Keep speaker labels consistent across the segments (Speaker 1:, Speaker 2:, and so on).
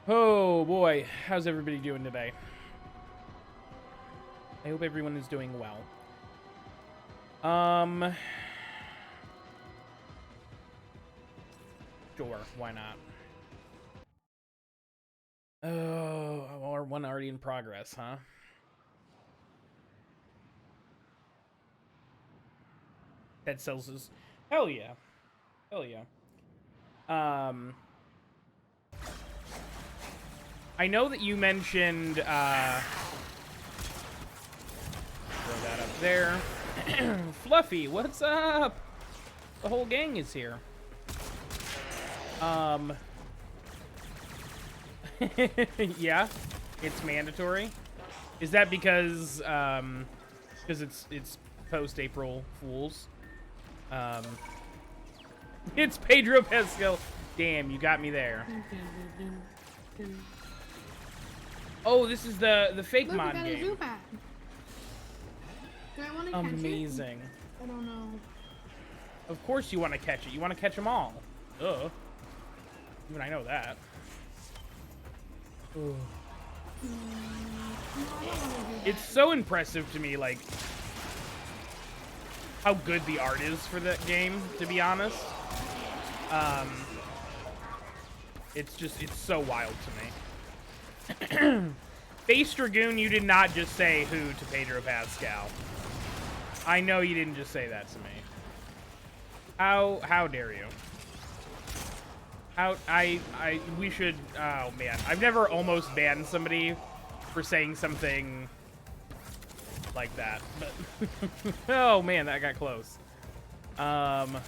Speaker 1: Oh boy, how's everybody doing today? I hope everyone is doing well. Sure, why not? Oh, or one already in progress, huh? Dead Cells is... Hell yeah. Hell yeah. I know that you mentioned, throw that up there. Fluffy, what's up? The whole gang is here. Yeah, it's mandatory. Is that because it's post-April Fools? It's Pedro Pascal. Damn, you got me there. Oh, this is the fake
Speaker 2: Look,
Speaker 1: mod
Speaker 2: we got
Speaker 1: game.
Speaker 2: a Zubat. Do I want to catch it?
Speaker 1: Amazing.
Speaker 2: I don't know.
Speaker 1: Of course you want to catch it. You want to catch them all. Ugh. Even I know that. Ugh. It's so impressive to me, like, how good the art is for that game, to be honest. It's so wild to me. Face Dragoon, you did not just say who to Pedro Pascal. I know you didn't just say that to me. How dare you? We should, oh man. I've never almost banned somebody for saying something like that, but oh man, that got close. Oh.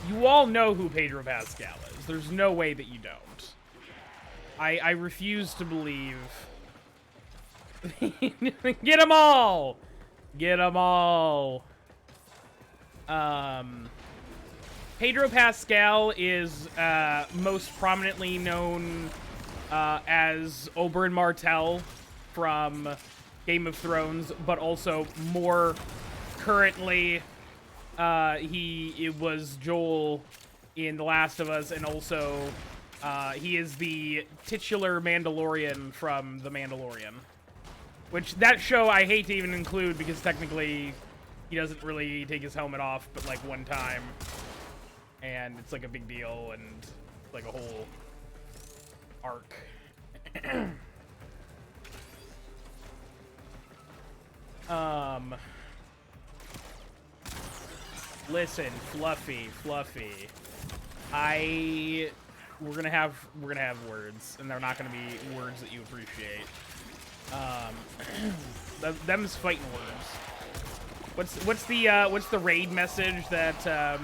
Speaker 1: You all know who Pedro Pascal is. There's no way that you don't. I refuse to believe. Get them all! Get them all! Pedro Pascal is most prominently known as Oberyn Martell from Game of Thrones, but also more currently, it was Joel in The Last of Us, and also he is the titular Mandalorian from The Mandalorian. Which, that show I hate to even include because technically he doesn't really take his helmet off but like one time. And it's like a big deal and like a whole arc. Listen, Fluffy. We're gonna have words, and they're not gonna be words that you appreciate. Them's fighting words. What's the raid message that that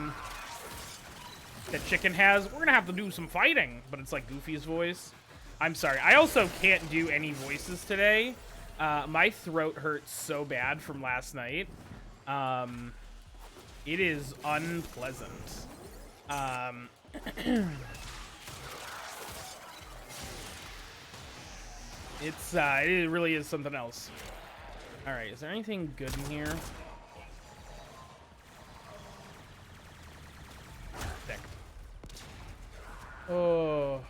Speaker 1: Chicken has? We're gonna have to do some fighting, but it's like Goofy's voice. I'm sorry. I also can't do any voices today. My throat hurts so bad from last night. It is unpleasant. It really is something else. All right, is there anything good in here? Thick. Oh.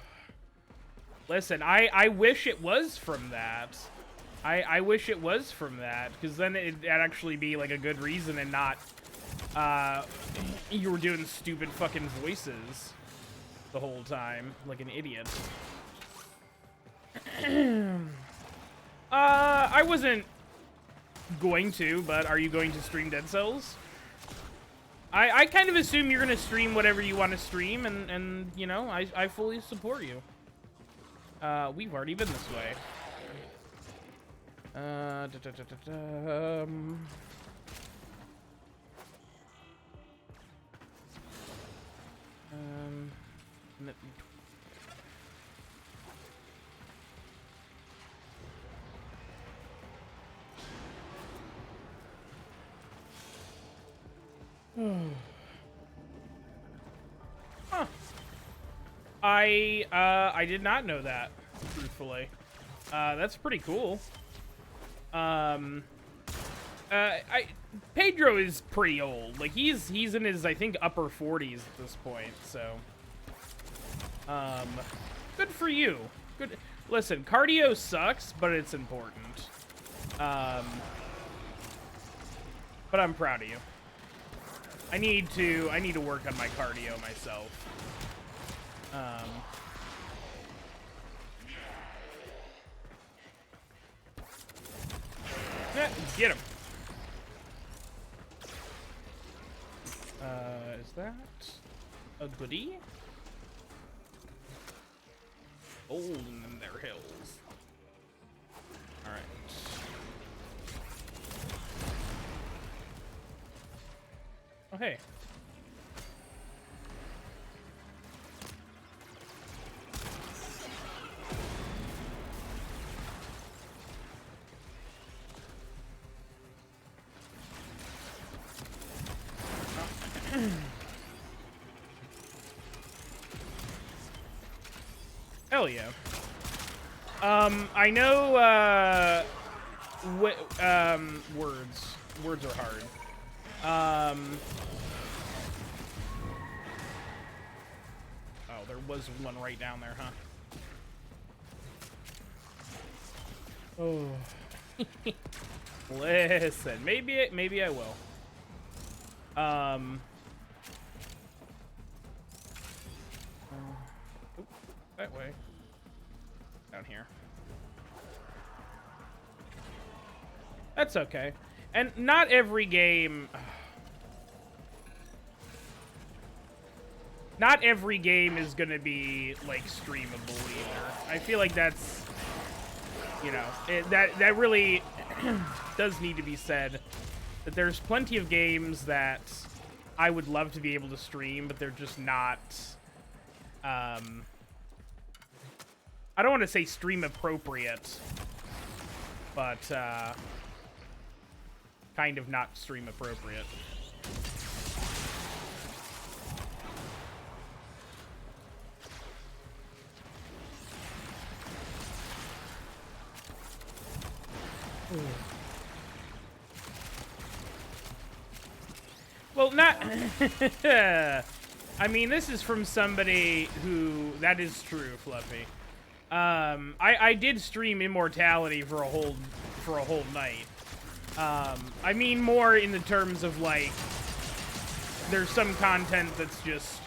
Speaker 1: Listen, I wish it was from that. I wish it was from that, because then it'd actually be like a good reason and not you were doing stupid fucking voices the whole time, like an idiot. I wasn't going to, but are you going to stream Dead Cells? I kind of assume you're going to stream whatever you want to stream, and you know, I fully support you. We've already been this way. Huh. I did not know that, truthfully. That's pretty cool. Pedro is pretty old. Like, he's in his, I think, upper 40s at this point, so. Good for you. Good. Listen, cardio sucks, but it's important. But I'm proud of you. I need to work on my cardio myself. Get him. Is that a goodie? Old in their hills. All right. Oh, hey. Hell yeah. I know, words. Words are hard. Oh, there was one right down there, huh? Oh. Listen, maybe I will. That way. Down here. That's okay. And not every game... Not every game is gonna be, like, streamable either. I feel like that's... You know, that really does need to be said. That there's plenty of games that I would love to be able to stream, but they're just not... I don't want to say stream appropriate, but kind of not stream appropriate. Well, not... I mean, this is from somebody who... That is true, Fluffy. I did stream Immortality for a whole night. I mean more in the terms of, like, there's some content that's just,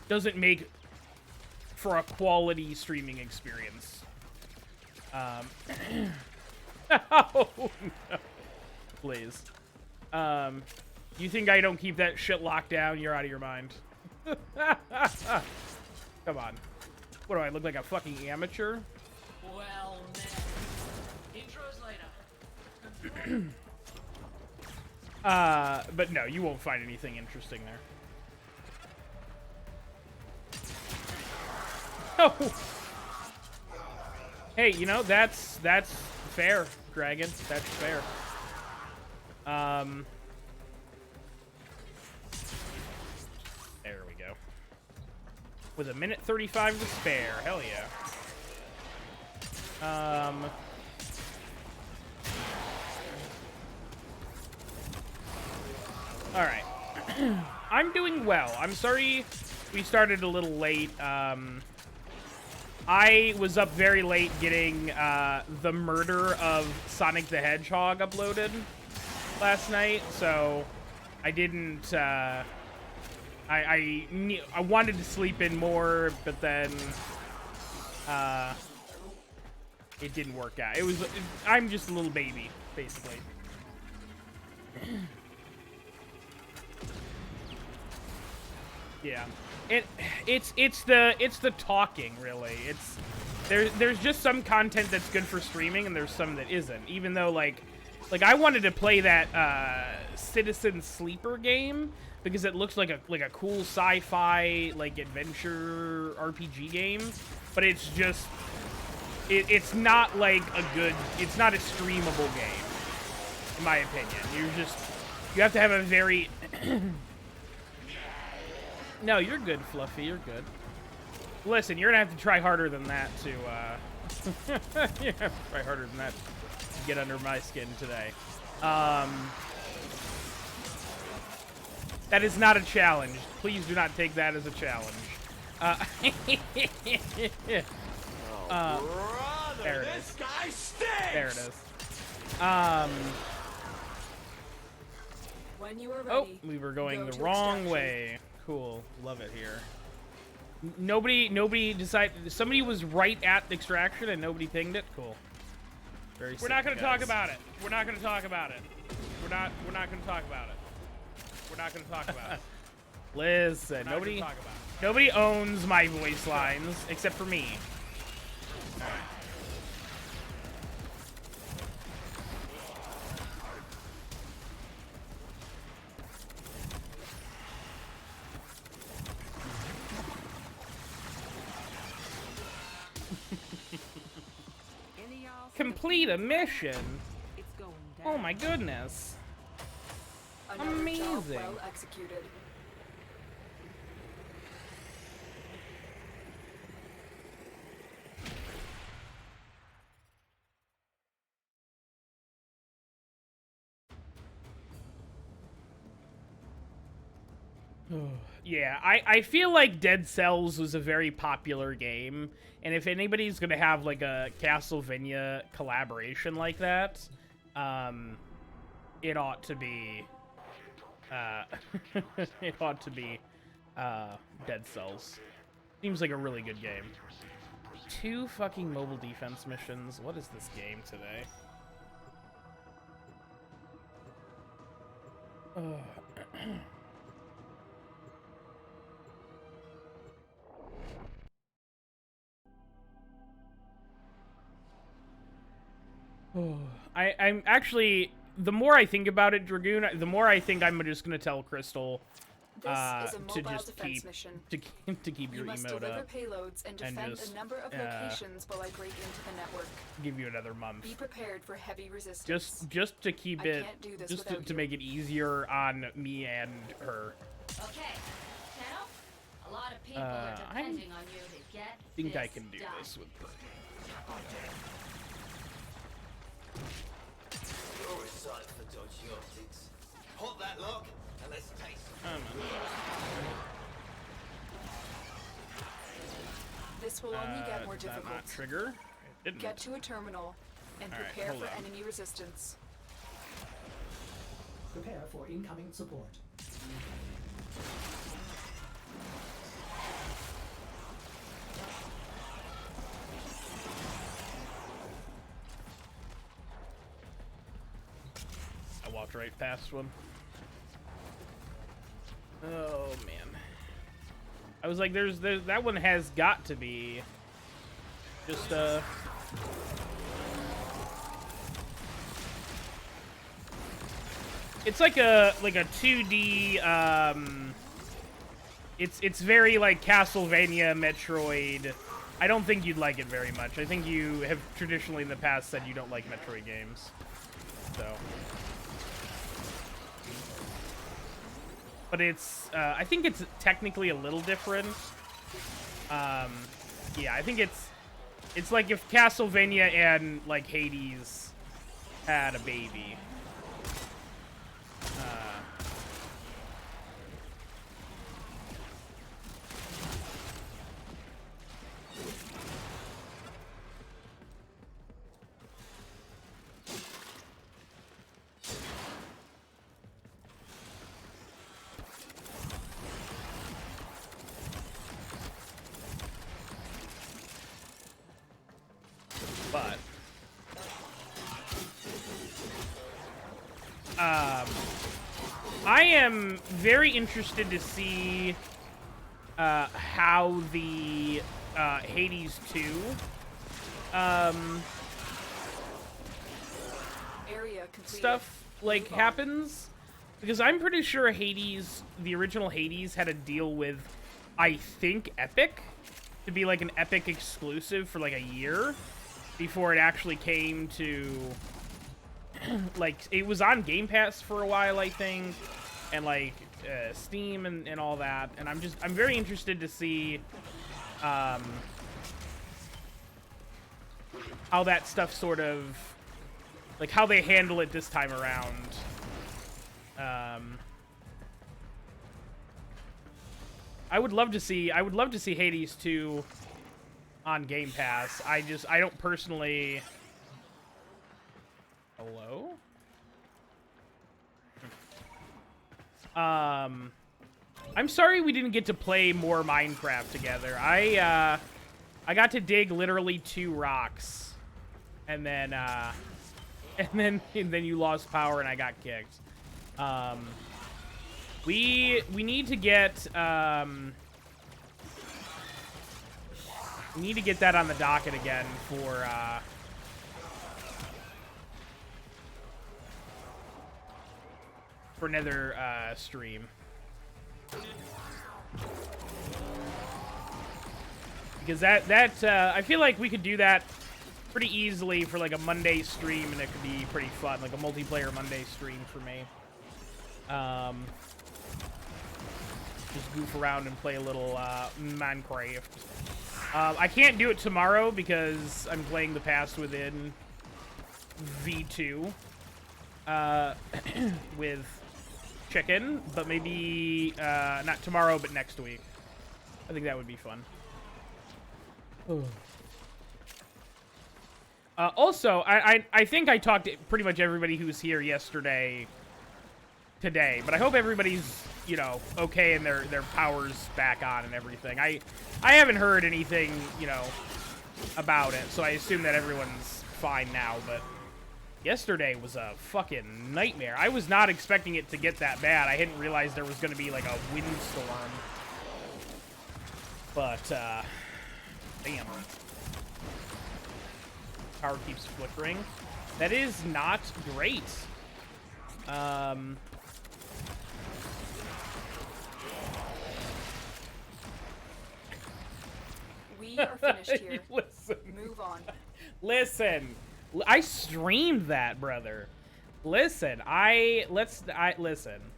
Speaker 1: doesn't make for a quality streaming experience. Oh, no. Please. You think I don't keep that shit locked down? You're out of your mind. Come on. What do I look like, a fucking amateur?
Speaker 3: Well, man. Intros later.
Speaker 1: But no, you won't find anything interesting there. Oh. Hey, you know, that's fair, Dragon. That's fair. There we go. With a minute 35 to spare. Hell yeah. Alright. I'm doing well. I'm sorry we started a little late. I was up very late getting the murder of Sonic the Hedgehog uploaded last night, so I didn't... I wanted to sleep in more, but then it didn't work out. I'm just a little baby, basically. Yeah, it's the talking, really. There's just some content that's good for streaming, and there's some that isn't. Even though like I wanted to play that Citizen Sleeper game because it looks like a cool sci-fi like adventure RPG game, but it's just it's not like it's not a streamable game, in my opinion. You have to have a very No, you're good, Fluffy. You're good. Listen, you're gonna have to try harder than that to, you have to try harder than that to get under my skin today. That is not a challenge. Please do not take that as a challenge. There it is. There it is.
Speaker 4: When you are
Speaker 1: Oh,
Speaker 4: ready,
Speaker 1: we were going
Speaker 4: go
Speaker 1: the
Speaker 4: to
Speaker 1: wrong
Speaker 4: extraction.
Speaker 1: way. Cool. Love it here. Nobody decided. Somebody was right at extraction and nobody pinged it. Cool. Very
Speaker 5: We're not
Speaker 1: simple,
Speaker 5: going to talk
Speaker 1: guys.
Speaker 5: about it. We're not going to talk about it. We're not going to talk about it. We're not going to talk about it.
Speaker 1: Listen,
Speaker 5: We're not
Speaker 1: nobody
Speaker 5: gonna talk about it.
Speaker 1: nobody owns my voice lines except for me. All right. Complete a mission. Oh my goodness.
Speaker 4: Another job
Speaker 1: Amazing.
Speaker 4: well executed.
Speaker 1: Yeah, I feel like Dead Cells was a very popular game, and if anybody's gonna have like a Castlevania collaboration like that, it ought to be, it ought to be, Dead Cells. Seems like a really good game. 2 fucking mobile defense missions. What is this game today? I'm actually, the more I think about it, Dragoon, the more I think I'm just gonna tell Crystal
Speaker 4: This is a
Speaker 1: to
Speaker 4: mobile
Speaker 1: just
Speaker 4: defense
Speaker 1: keep
Speaker 4: mission.
Speaker 1: to keep your
Speaker 4: You must
Speaker 1: emote
Speaker 4: deliver
Speaker 1: up.
Speaker 4: payloads and
Speaker 1: and
Speaker 4: defend
Speaker 1: just,
Speaker 4: a number of locations while I break into the network.
Speaker 1: Give you another month.
Speaker 4: Be prepared for heavy resistance.
Speaker 1: Just to keep
Speaker 4: I
Speaker 1: it,
Speaker 4: can't do this
Speaker 1: just
Speaker 4: without
Speaker 1: to
Speaker 4: you.
Speaker 1: make it easier on me and her.
Speaker 3: Okay, Tenno, a lot of people
Speaker 1: Uh,
Speaker 3: are
Speaker 1: I
Speaker 3: depending on you to get
Speaker 1: Think I
Speaker 3: this
Speaker 1: can do
Speaker 3: done.
Speaker 1: this with her.
Speaker 6: You're a sight for dodgy optics. Pop that lock and let's taste it.
Speaker 4: This will only get more
Speaker 1: Did that
Speaker 4: difficult.
Speaker 1: not trigger? It didn't.
Speaker 4: Get to a terminal and
Speaker 1: All right,
Speaker 4: prepare
Speaker 1: hold
Speaker 4: for
Speaker 1: on.
Speaker 4: enemy resistance.
Speaker 7: Prepare for incoming support.
Speaker 1: I walked right past one. Oh man. I was like, there's that one has got to be just it's like a 2D it's very like Castlevania, Metroid. I don't think you'd like it very much. I think you have traditionally in the past said you don't like Metroid games. So but it's I think it's technically a little different. Yeah, I think it's like if Castlevania and like Hades had a baby. But I am very interested to see how the Hades 2
Speaker 4: Area completed.
Speaker 1: stuff like
Speaker 4: Move on.
Speaker 1: happens, because I'm pretty sure Hades, the original Hades, had a deal with, I think, Epic to be like an Epic exclusive for like a year before it actually came to like, it was on Game Pass for a while, I think, and like Steam and all that, and I'm very interested to see how that stuff sort of like how they handle it this time around. I would love to see Hades 2 on Game Pass. I don't personally. Hello? I'm sorry we didn't get to play more Minecraft together. I got to dig literally 2 rocks, and then you lost power and I got kicked. We need to get that on the docket again for another stream. Because that I feel like we could do that pretty easily for like a Monday stream, and it could be pretty fun, like a multiplayer Monday stream for me. Just goof around and play a little Minecraft. I can't do it tomorrow because I'm playing the Past Within V2 with Chicken, but maybe not tomorrow, but next week. I think that would be fun. Also, I think I talked to pretty much everybody who was here yesterday today, but I hope everybody's, you know, okay and their power's back on and everything. I haven't heard anything, you know, about it, so I assume that everyone's fine now, but yesterday was a fucking nightmare. I was not expecting it to get that bad. I hadn't realized there was going to be like a windstorm. But, damn. Power keeps flickering. That is not great.
Speaker 4: We are finished here.
Speaker 1: Listen.
Speaker 4: Move on.
Speaker 1: Listen. I streamed that, brother. Listen.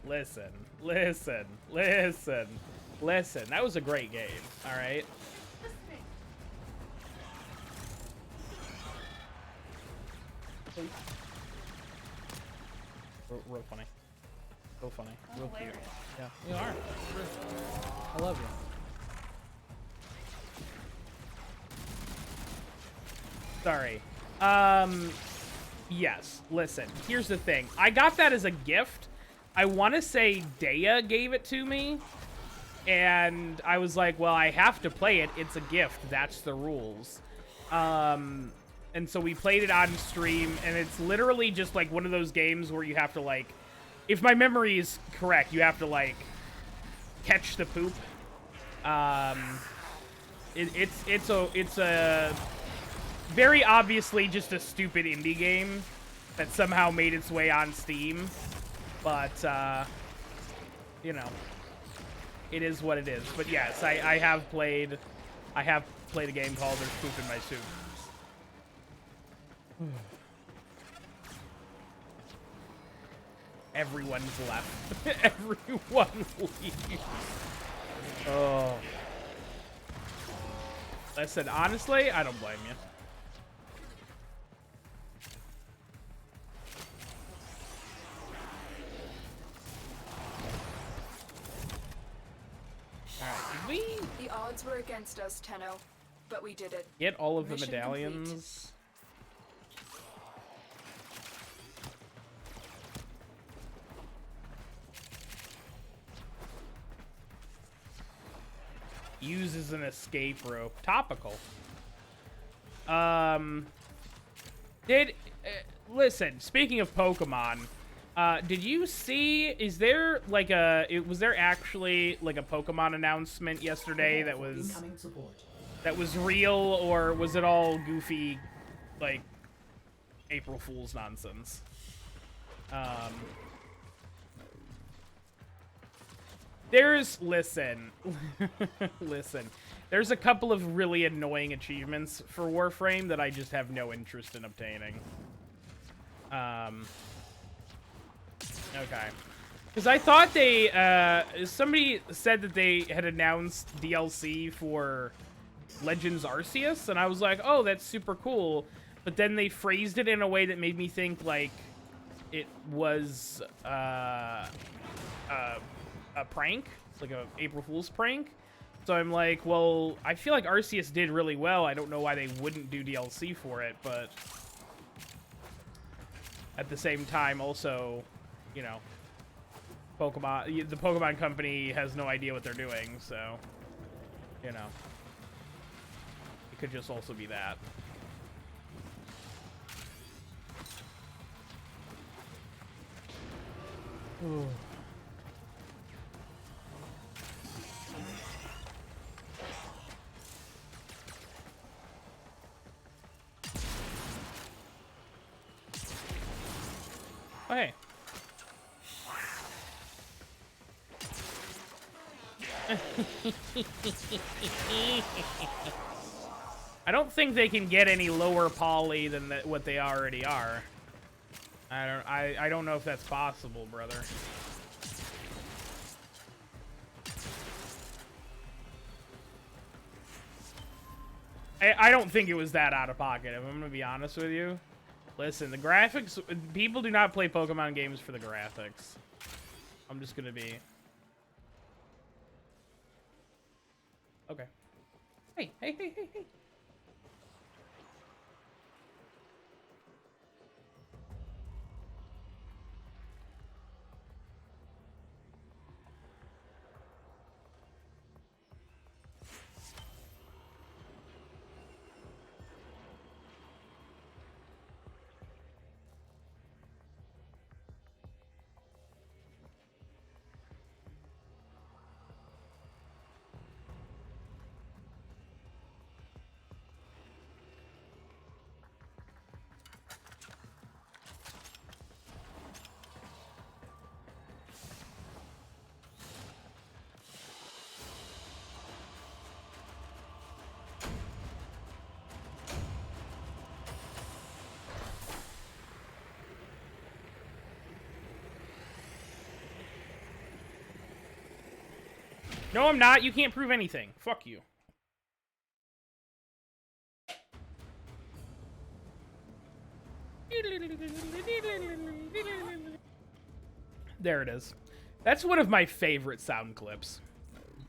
Speaker 1: Listen. That was a great game. All right. Real funny. Real funny. Real cute. Yeah, you are. I love you. Sorry. Yes. Listen. Here's the thing. I got that as a gift. I want to say Daya gave it to me. And I was like, well, I have to play it. It's a gift. That's the rules. And so we played it on stream, and it's literally just like one of those games where you have to, like, if my memory is correct, you have to, like, catch the poop. It's a very obviously just a stupid indie game that somehow made its way on Steam, but you know, it is what it is. But yes, I have played a game called There's Poop in My Soup. Everyone's left. Everyone leaves. Oh. Listen, honestly, I don't blame you. Alright, did we
Speaker 4: The odds were against us, Tenno, but we did it.
Speaker 1: get all of the
Speaker 4: Mission
Speaker 1: medallions?
Speaker 4: complete.
Speaker 1: Uses an escape rope. Topical. Listen, speaking of Pokemon, did you see, was there actually like a Pokemon announcement yesterday that was
Speaker 7: Incoming support.
Speaker 1: real, or was it all goofy, like, April Fool's nonsense? Listen, there's a couple of really annoying achievements for Warframe that I just have no interest in obtaining. Okay. Because I thought somebody said that they had announced DLC for Legends Arceus, and I was like, oh, that's super cool. But then they phrased it in a way that made me think like it was a prank. It's like a April Fool's prank. So I'm like, well, I feel like Arceus did really well. I don't know why they wouldn't do DLC for it, but at the same time, also, you know, the Pokemon Company has no idea what they're doing, so, you know, it could just also be that. Ooh. Oh, hey. I don't think they can get any lower poly than what they already are. I don't know if that's possible, brother. I don't think it was that out of pocket, if I'm gonna be honest with you. Listen, the graphics, people do not play Pokemon games for the graphics. I'm just gonna be... Okay. Hey. No, I'm not. You can't prove anything. Fuck you. There it is. That's one of my favorite sound clips.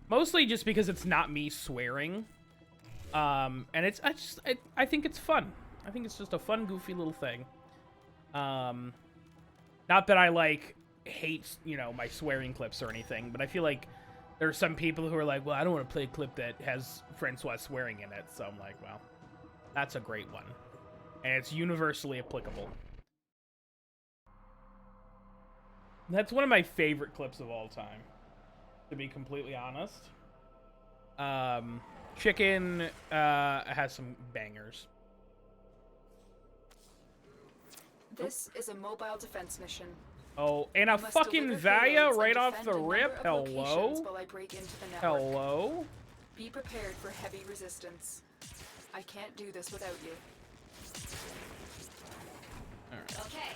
Speaker 1: Mostly just because it's not me swearing. And I think it's fun. I think it's just a fun, goofy little thing. Not that I, like, hate, you know, my swearing clips or anything, but I feel like there are some people who are like, well, I don't want to play a clip that has Francois swearing in it. So I'm like, well, that's a great one. And it's universally applicable. That's one of my favorite clips of all time, to be completely honest. Chicken has some bangers.
Speaker 4: This is a mobile defense mission.
Speaker 1: Oh, and a fucking Vaya right off the rip. Hello? Hello?
Speaker 4: Be prepared for heavy resistance. I can't do this without you.
Speaker 1: Alright.
Speaker 3: Okay,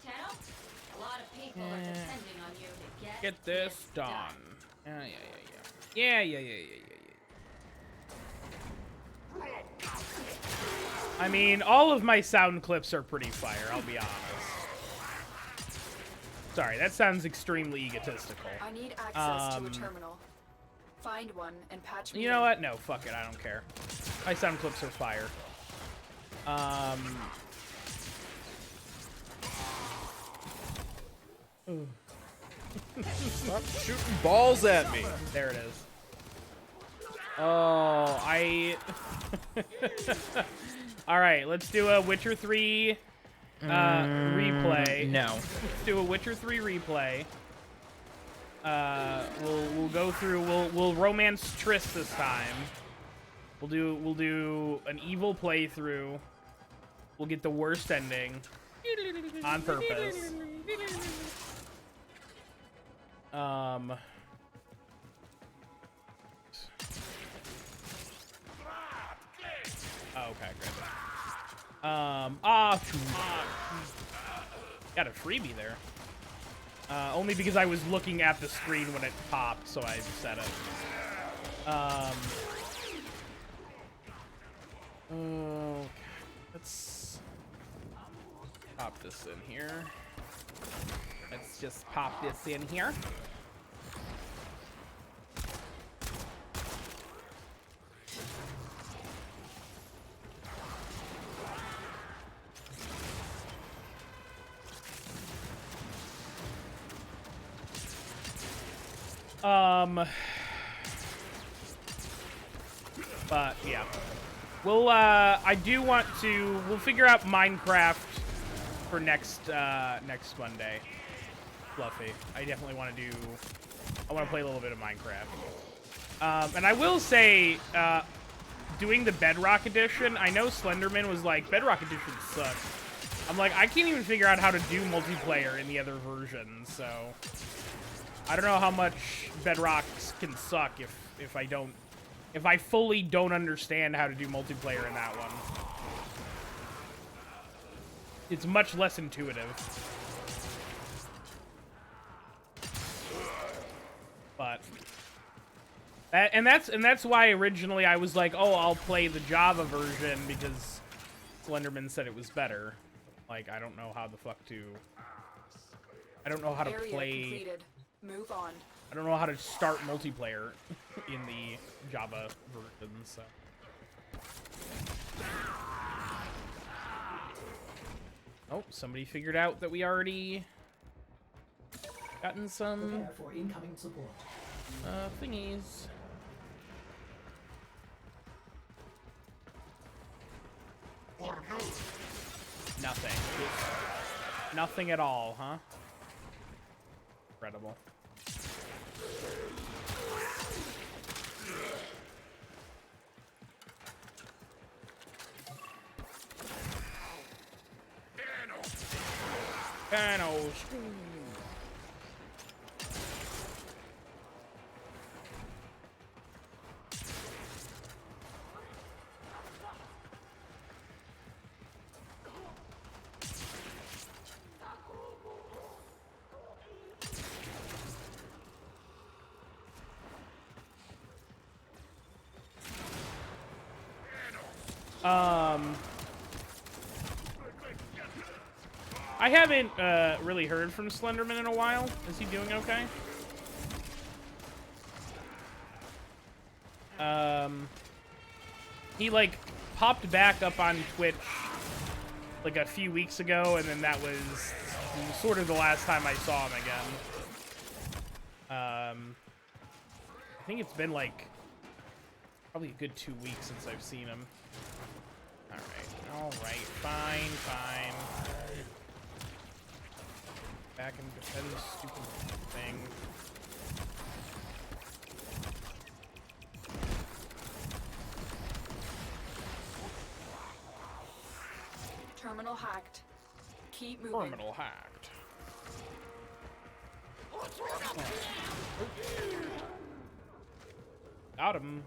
Speaker 3: Tenno, a lot of people are depending on you to
Speaker 1: Get this done. Yeah. I mean, all of my sound clips are pretty fire, I'll be honest. Sorry, that sounds extremely egotistical.
Speaker 4: I need access to a terminal. Find one and patch me
Speaker 1: You know
Speaker 4: in.
Speaker 1: what? No, fuck it, I don't care. My sound clips are fire.
Speaker 8: Stop shooting balls at me.
Speaker 1: There it is. Oh, Alright, let's do a Witcher 3 replay.
Speaker 9: No.
Speaker 1: Let's do a Witcher 3 replay. We'll go through, we'll romance Triss this time. We'll do an evil playthrough. We'll get the worst ending on purpose. Oh, okay, great. Got a freebie there. Only because I was looking at the screen when it popped, so I said it. Okay. Let's Pop this in here. Let's just pop this in here. But yeah, we'll we'll figure out Minecraft for next Monday. Fluffy, I definitely want to play a little bit of Minecraft. And I will say, doing the Bedrock edition, I know Slenderman was like, Bedrock edition sucks. I'm like, I can't even figure out how to do multiplayer in the other versions, so I don't know how much Bedrock can suck if I fully don't understand how to do multiplayer in that one. It's much less intuitive. But that's why originally I was like, oh, I'll play the Java version because Slenderman said it was better. Like, I don't know how to play.
Speaker 4: Completed. Move on.
Speaker 1: I don't know how to start multiplayer in the Java version, so. Oh, somebody figured out that we already gotten some
Speaker 7: Prepare for incoming support.
Speaker 1: thingies. Nothing. Nothing at all, huh? Incredible. Panos. I haven't really heard from Slenderman in a while. Is he doing okay? He like popped back up on Twitch like a few weeks ago, and then that was sort of the last time I saw him again. I think it's been like probably a good 2 weeks since I've seen him. All right, fine. Back and defend this stupid thing.
Speaker 4: Terminal hacked. Keep moving.
Speaker 1: Terminal hacked. Got him.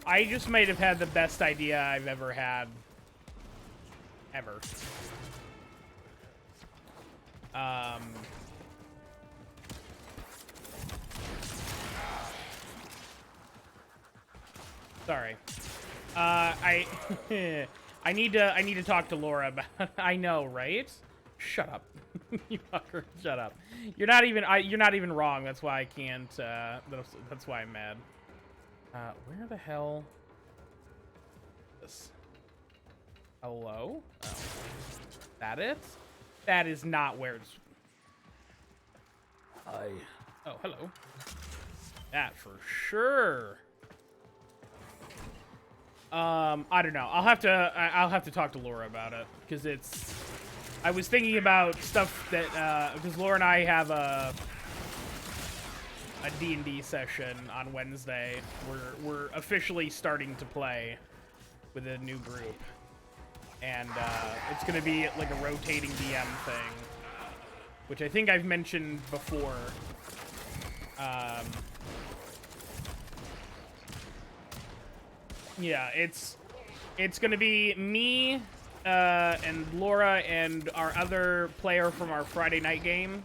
Speaker 1: I just might have had the best idea I've ever had. Ever. Sorry. I need to talk to Laura about. I know, right? Shut up. You fucker, shut up. You're not even wrong. That's why I can't. That's why I'm mad. Where the hell? This. Hello? Oh. That it? That is not where it's. Oh, hello. That for sure. I don't know. I'll have to talk to Laura about it because it's. I was thinking about stuff that because Laura and I have a D&D session on Wednesday. We're officially starting to play with a new group. and it's gonna be like a rotating DM thing, which I think I've mentioned before. Yeah, it's gonna be me and Laura and our other player from our Friday night game,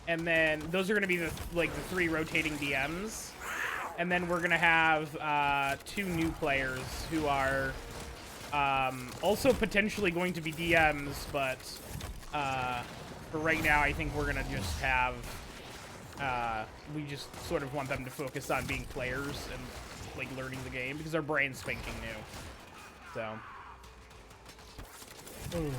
Speaker 1: and then those are gonna be the 3 rotating DMs, and then we're gonna have 2 new players who are also potentially going to be DMs, but for right now, I think we're gonna just have we just sort of want them to focus on being players and like learning the game because our brain's spanking new. So. Ooh.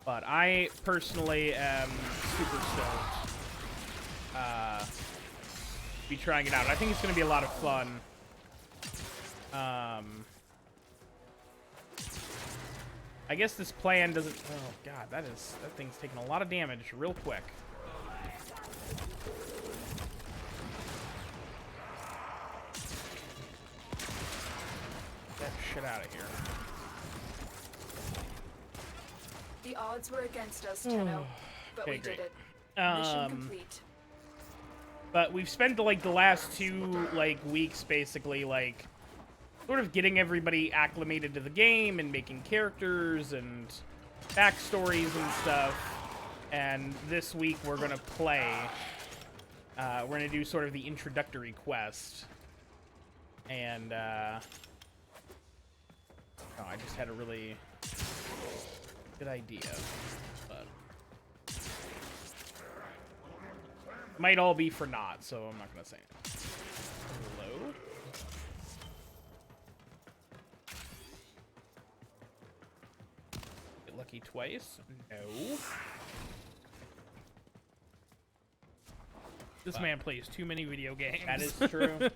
Speaker 1: But I personally am super stoked to be trying it out. I think it's going to be a lot of fun. I guess this plan doesn't... Oh, God, that thing's taking a lot of damage real quick. Get that shit out of here.
Speaker 4: The odds were against us, Tenno, but
Speaker 1: Okay,
Speaker 4: we
Speaker 1: great.
Speaker 4: did it. Mission complete.
Speaker 1: But we've spent like the last 2 weeks basically sort of getting everybody acclimated to the game and making characters and backstories and stuff. And this week we're gonna play. We're gonna do sort of the introductory quest. And oh, I just had a really good idea, but might all be for naught, so I'm not gonna say it. Hello? Get lucky twice? No. This man plays too many video games.
Speaker 5: That is true.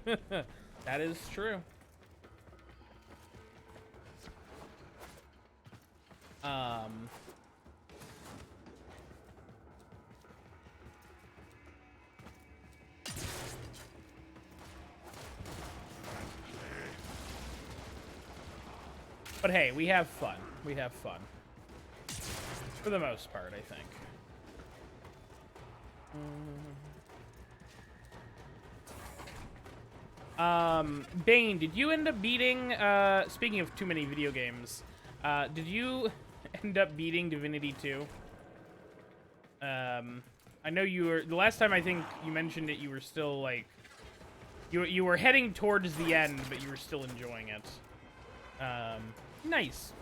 Speaker 1: That is true. But hey, we have fun. We have fun. For the most part, I think. Bane, did you end up beating, speaking of too many video games, did you end up beating Divinity 2? I know you were, the last time I think you mentioned it, you were still, like, you were heading towards the end, but you were still enjoying it. Nice.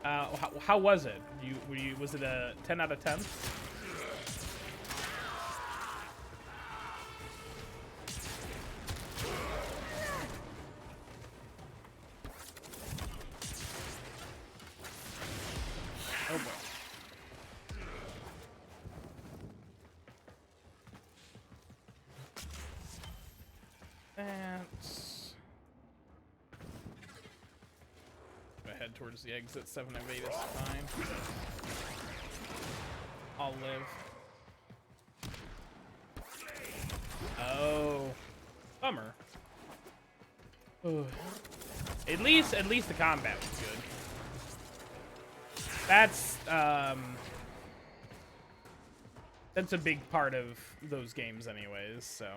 Speaker 1: How was it? Was it a 10 out of 10? Oh boy. That's... head towards the exit. 7 of 8 is fine. I'll live. Oh, bummer. Ugh. At least the combat was good. That's a big part of those games, anyways. So.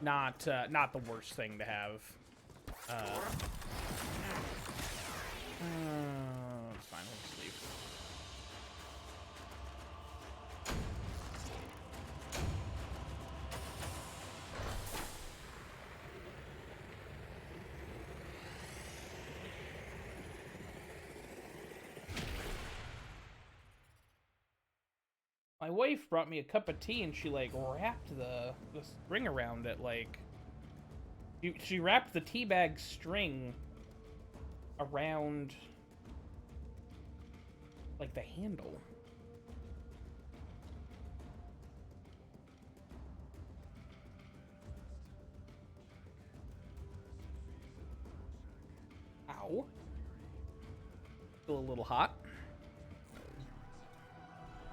Speaker 1: Not the worst thing to have. It's fine, we'll just leave. My wife brought me a cup of tea and she like wrapped the string around it, like she wrapped the tea bag string around like the handle. Ow. Still a little hot.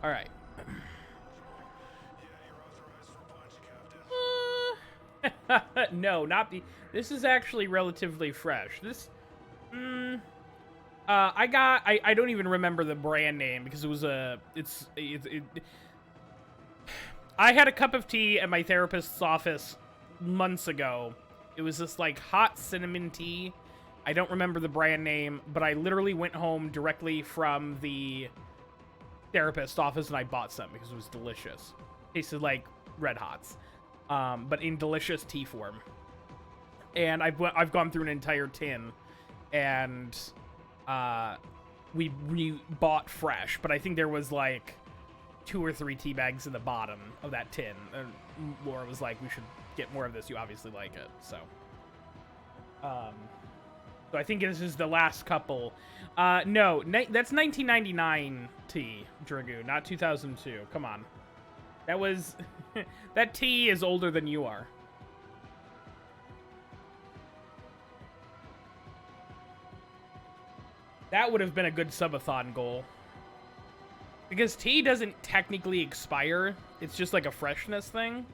Speaker 1: All right. No, not the... This is actually relatively fresh. This... I don't even remember the brand name because it was a... I had a cup of tea at my therapist's office months ago. It was this, like, hot cinnamon tea. I don't remember the brand name, but I literally went home directly from the therapist's office and I bought some because it was delicious. Tasted like Red Hots, but in delicious tea form. And I've gone through an entire tin, and we bought fresh, but I think there was like 2 or 3 tea bags in the bottom of that tin. And Laura was like, we should get more of this. You obviously like it. So I think this is the last couple. No, that's 1999 tea, Dragoon, not 2002. Come on. That was... that tea is older than you are. That would have been a good subathon goal. Because tea doesn't technically expire. It's just like a freshness thing.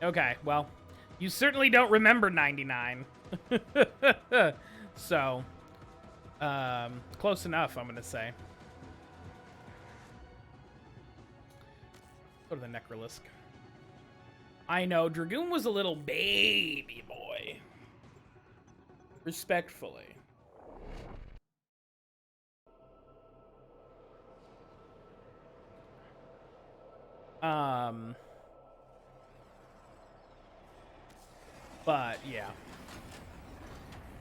Speaker 1: Okay, well, you certainly don't remember 99. So, close enough, I'm gonna say. Go to the Necrolisk. I know, Dragoon was a little baby boy. Respectfully. But yeah,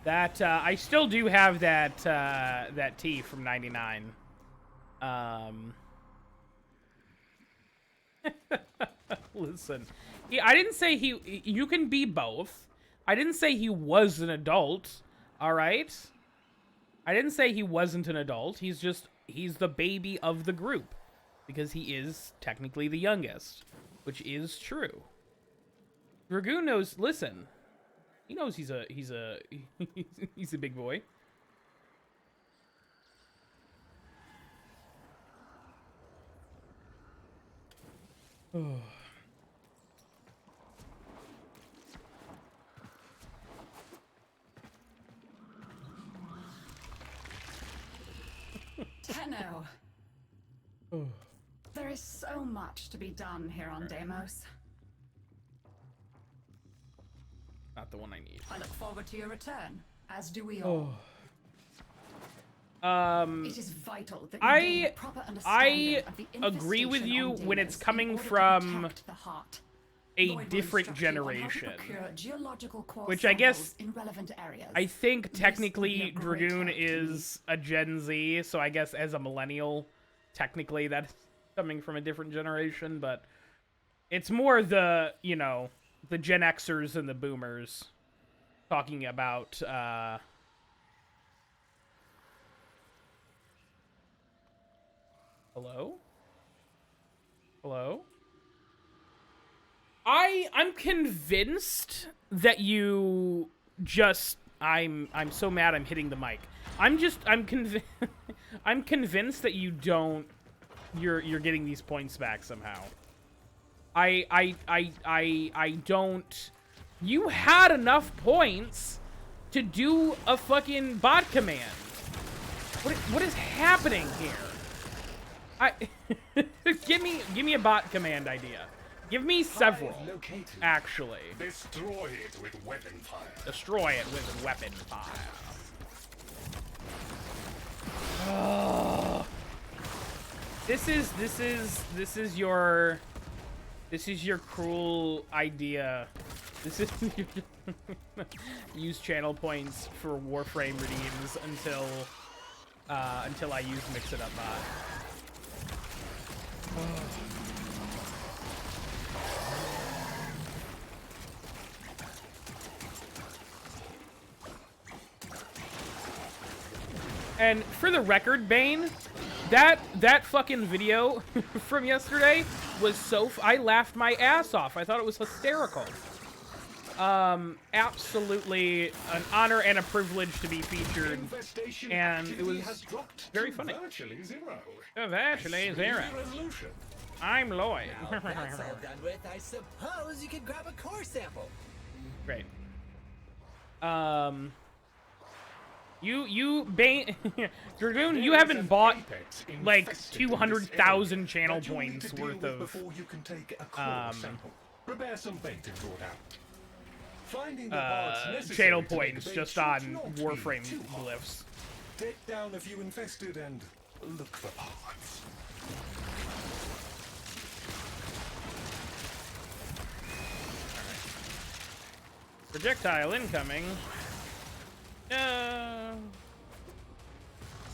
Speaker 1: that I still do have that that tea from '99. Listen, I didn't say he. You can be both. I didn't say he was an adult. All right. I didn't say he wasn't an adult. He's the baby of the group because he is technically the youngest, which is true. Dragoon knows. Listen, he knows he's a he's a big boy.
Speaker 9: Tenno. There is so much to be done here on Deimos.
Speaker 1: Not the one I need.
Speaker 9: I look forward to your return, as do we all. It is vital that you gain a proper understanding of the
Speaker 1: agree with
Speaker 9: infestation
Speaker 1: you
Speaker 9: on
Speaker 1: when
Speaker 9: Deimos
Speaker 1: it's coming
Speaker 9: in order to
Speaker 1: from
Speaker 9: protect the heart.
Speaker 1: a
Speaker 9: Lloyd will
Speaker 1: different
Speaker 9: instruct you on how to
Speaker 1: generation.
Speaker 9: procure geological core
Speaker 1: Which I guess
Speaker 9: samples in relevant areas.
Speaker 1: I think
Speaker 9: This would be
Speaker 1: technically
Speaker 9: a great
Speaker 1: Dragoon
Speaker 9: help to me.
Speaker 1: is a Gen Z, so I guess as a millennial, technically that's coming from a different generation, but it's more the, you know, the Gen Xers and the Boomers talking about, hello? Hello? I'm convinced that you just I'm so mad I'm hitting the mic. I'm convinced that you don't you're getting these points back somehow. I don't. You had enough points to do a fucking bot command. What is happening here? Give me a bot command idea. Give me several, actually.
Speaker 10: Destroy it with weapon fire.
Speaker 1: Destroy it with weapon fire. Oh. This is your cruel idea. This is your use channel points for Warframe redeems until I use Mix It Up Bot. Oh. And for the record, Bane, that fucking video from yesterday was so... I laughed my ass off. I thought it was hysterical. Absolutely an honor and a privilege to be featured,
Speaker 10: Infestation
Speaker 1: and it
Speaker 10: activity
Speaker 1: was
Speaker 10: has dropped
Speaker 1: very
Speaker 10: to
Speaker 1: funny.
Speaker 10: Virtually zero.
Speaker 1: Virtually zero.
Speaker 10: Resolution.
Speaker 1: I'm Lloyd.
Speaker 6: Now that's all done with, I suppose you can grab a core sample.
Speaker 1: Great. Dragoon, you haven't bought like 200,000 channel points worth of
Speaker 10: before you can take a core sample. Prepare some bait and draw it out. Finding the parts necessary
Speaker 1: channel
Speaker 10: to make
Speaker 1: points
Speaker 10: bait
Speaker 1: just
Speaker 10: should
Speaker 1: on
Speaker 10: not be
Speaker 1: Warframe
Speaker 10: too hard.
Speaker 1: glyphs.
Speaker 10: Take down a few infested and look for parts.
Speaker 1: Projectile incoming.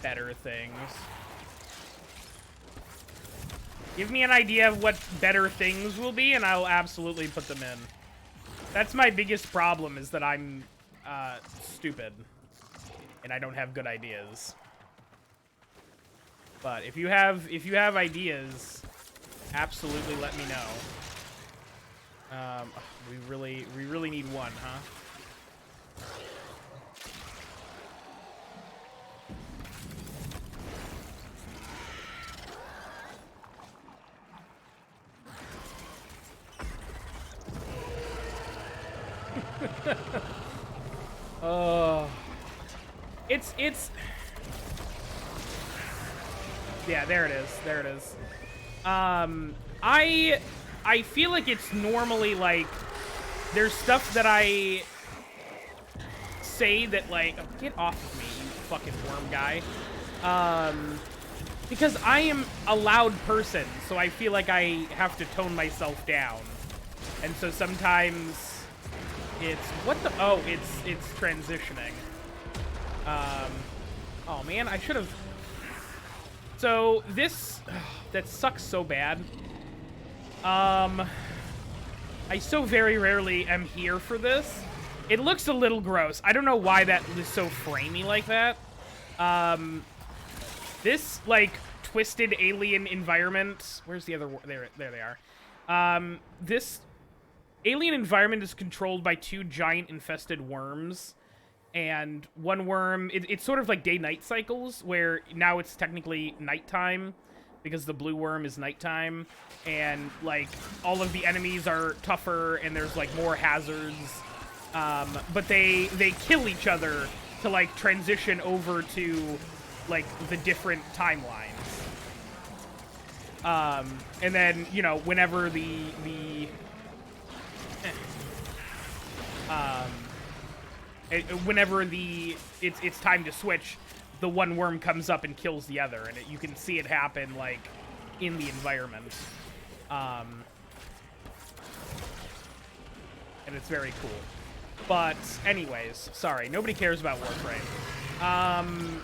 Speaker 1: Better things. Give me an idea of what better things will be, and I'll absolutely put them in. That's my biggest problem, is that I'm stupid, and I don't have good ideas. But if you have ideas, absolutely let me know. We really need one, huh? It's yeah, there it is. I feel like it's normally like there's stuff that I say that like, oh, get off of me, you fucking worm guy. Because I am a loud person, so I feel like I have to tone myself down. And so sometimes it's it's transitioning. Oh man, I should have. So this that sucks so bad. I so very rarely am here for this. It looks a little gross. I don't know why that is so framey like that. This like twisted alien environment. Where's the other? There they are. This alien environment is controlled by two giant infested worms. And one worm, it's sort of like day-night cycles, where now it's technically nighttime because the blue worm is nighttime, and like all of the enemies are tougher and there's like more hazards, but they kill each other to like transition over to like the different timelines. And then, you know, whenever whenever it's time to switch, the one worm comes up and kills the other, and you can see it happen like in the environment, and it's very cool. But anyways, sorry, nobody cares about Warframe.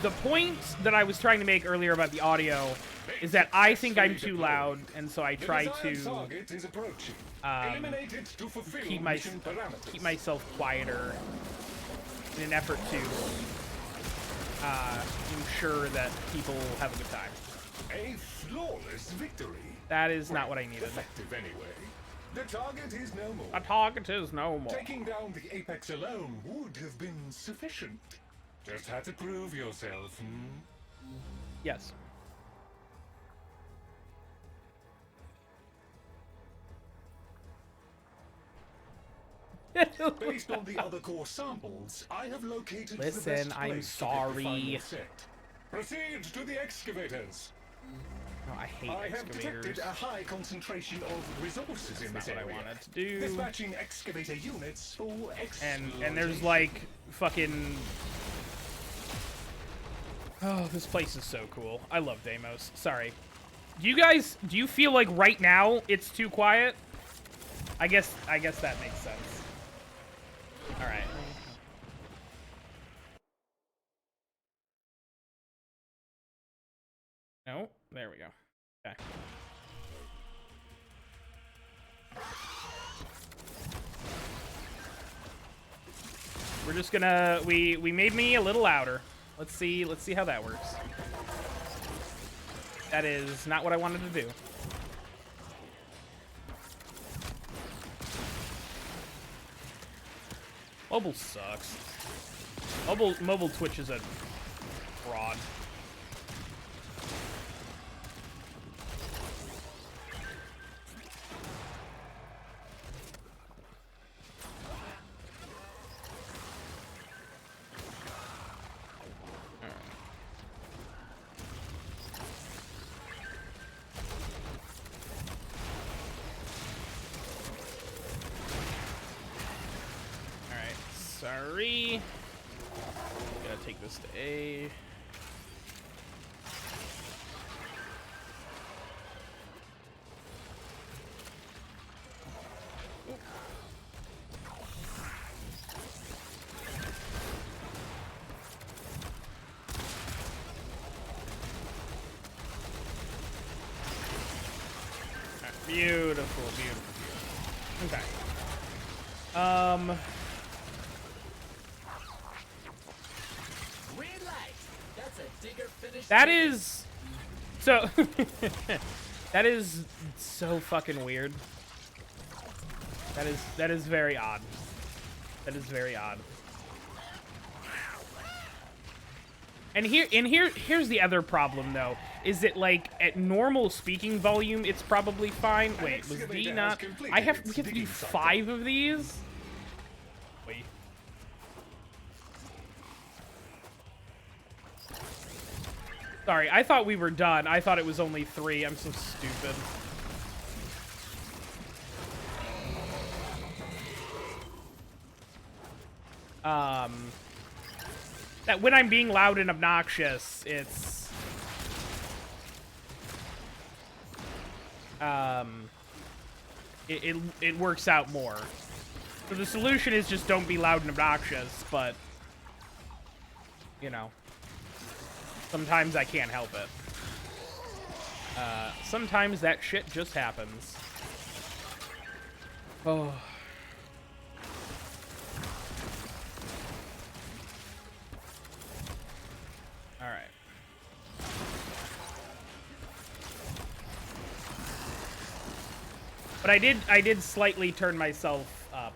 Speaker 1: The point that I was trying to make earlier about the audio is that I think I'm too loud, and so I try to keep myself quieter in an effort to ensure that people have a good time.
Speaker 10: A flawless victory.
Speaker 1: That is not what I needed.
Speaker 10: Effective anyway. The target is no more.
Speaker 1: A target is no more.
Speaker 10: Taking down the apex alone would have been sufficient. Just had to prove yourself,
Speaker 1: Yes.
Speaker 10: Based on the other core samples, I have located the
Speaker 1: Listen,
Speaker 10: best
Speaker 1: I'm
Speaker 10: place to get the
Speaker 1: sorry.
Speaker 10: final set. Proceed to the excavators.
Speaker 1: No, I hate
Speaker 10: I have
Speaker 1: excavators.
Speaker 10: detected a high concentration of resources in this
Speaker 1: Not what
Speaker 10: area.
Speaker 1: I wanted to do.
Speaker 10: Dispatching excavator units for
Speaker 1: And there's like fucking. Oh, this place is so cool. I love Deimos. Sorry. Do you feel like right now it's too quiet? I guess that makes sense. All right. No, there we go. Okay. We're just gonna we made me a little louder. Let's see how that works. That is not what I wanted to do. Mobile sucks. Mobile Twitch is a fraud. Sorry. Gotta take this to A. Beautiful, beautiful, beautiful. Okay. That is so that is so fucking weird. That is very odd. That is very odd. And here's the other problem though, is that like at normal speaking volume it's probably fine. Wait, was D not? We have to do 5 of these? Wait. Sorry, I thought we were done. I thought it was only 3. I'm so stupid. That when I'm being loud and obnoxious, it's it works out more. So the solution is just don't be loud and obnoxious, but you know, sometimes I can't help it. Sometimes that shit just happens. Oh. All right. But I did slightly turn myself up.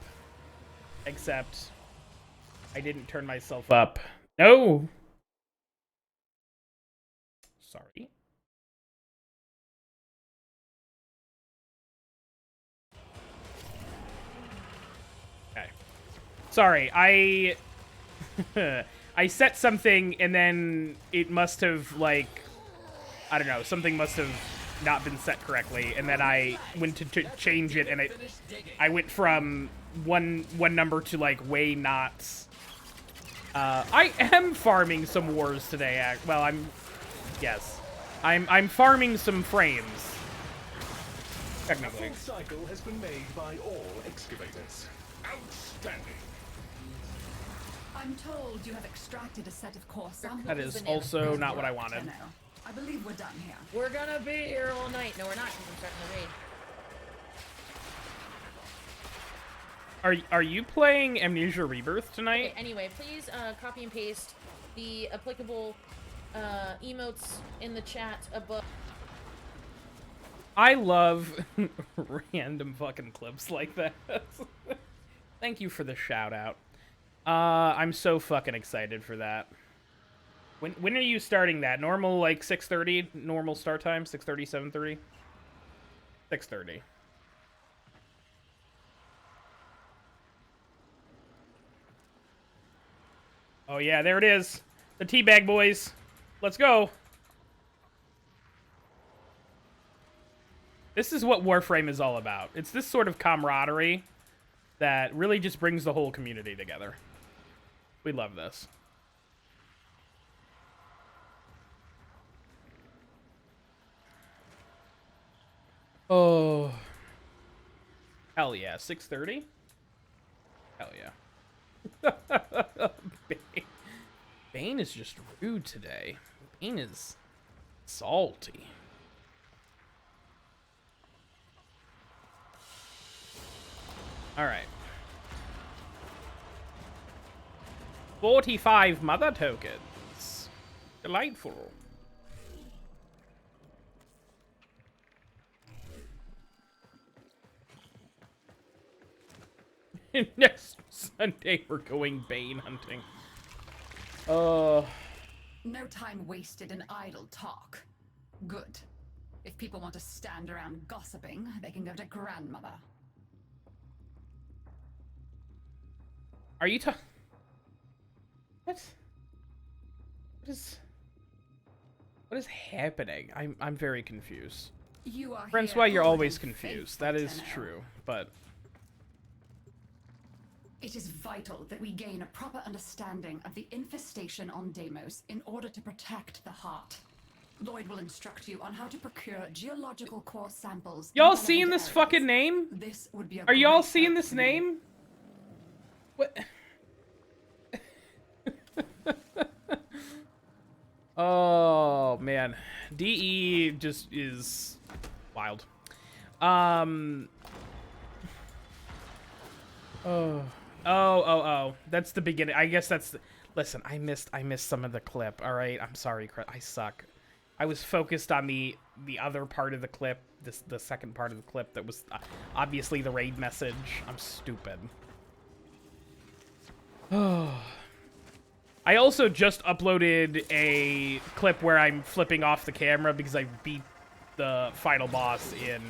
Speaker 1: Except I didn't turn myself up. No. Sorry. Okay. Sorry, I I set something and then it must have, like, I don't know, something must have not been set correctly, and then I went to change it, and I went from one number to, like, way not. I am farming some wars today. Well, yes, I'm farming some frames. Technically.
Speaker 10: A full cycle has been made by all excavators. Outstanding.
Speaker 9: I'm told you have extracted a set of core samples.
Speaker 1: That is also not what I wanted.
Speaker 9: I believe we're done here.
Speaker 11: We're gonna be here all night. No, we're not, because I'm starting the raid.
Speaker 1: Are you playing Amnesia Rebirth tonight?
Speaker 11: Okay, anyway, please copy and paste the applicable emotes in the chat above.
Speaker 1: I love random fucking clips like that. Thank you for the shout out. I'm so fucking excited for that. When are you starting that? Normal, like, 6:30? Normal start time? 6:30, 7:30? 6:30. Oh, yeah, there it is. The Teabag Boys. Let's go. This is what Warframe is all about. It's this sort of camaraderie that really just brings the whole community together. We love this. Oh. Hell yeah. 6:30? Hell yeah. Bane is just rude today. Bane is salty. Alright. 45 mother tokens. Delightful. Next Sunday, we're going Bane hunting. Oh.
Speaker 9: No time wasted in idle talk. Good. If people want to stand around gossiping, they can go to grandmother.
Speaker 1: Are you talking? What? What is happening? I'm very confused.
Speaker 9: You are
Speaker 1: Francois,
Speaker 9: here
Speaker 1: you're
Speaker 9: good
Speaker 1: always
Speaker 9: and
Speaker 1: confused.
Speaker 9: faithful,
Speaker 1: That is
Speaker 9: Tenno.
Speaker 1: true, but
Speaker 9: It is vital that we gain a proper understanding of the infestation on Deimos in order to protect the heart. Lloyd will instruct you on how to procure geological core samples. in
Speaker 1: y'all
Speaker 9: relevant
Speaker 1: seeing this
Speaker 9: areas.
Speaker 1: fucking name?
Speaker 9: This would be a
Speaker 1: Are y'all
Speaker 9: great
Speaker 1: seeing
Speaker 9: help
Speaker 1: this
Speaker 9: to me.
Speaker 1: name? What? Oh man, DE just is wild. Oh. That's the beginning. I guess that's. Listen, I missed some of the clip. All right, I'm sorry, I suck. I was focused on the other part of the clip, the second part of the clip that was obviously the raid message. I'm stupid. I also just uploaded a clip where I'm flipping off the camera because I beat the final boss in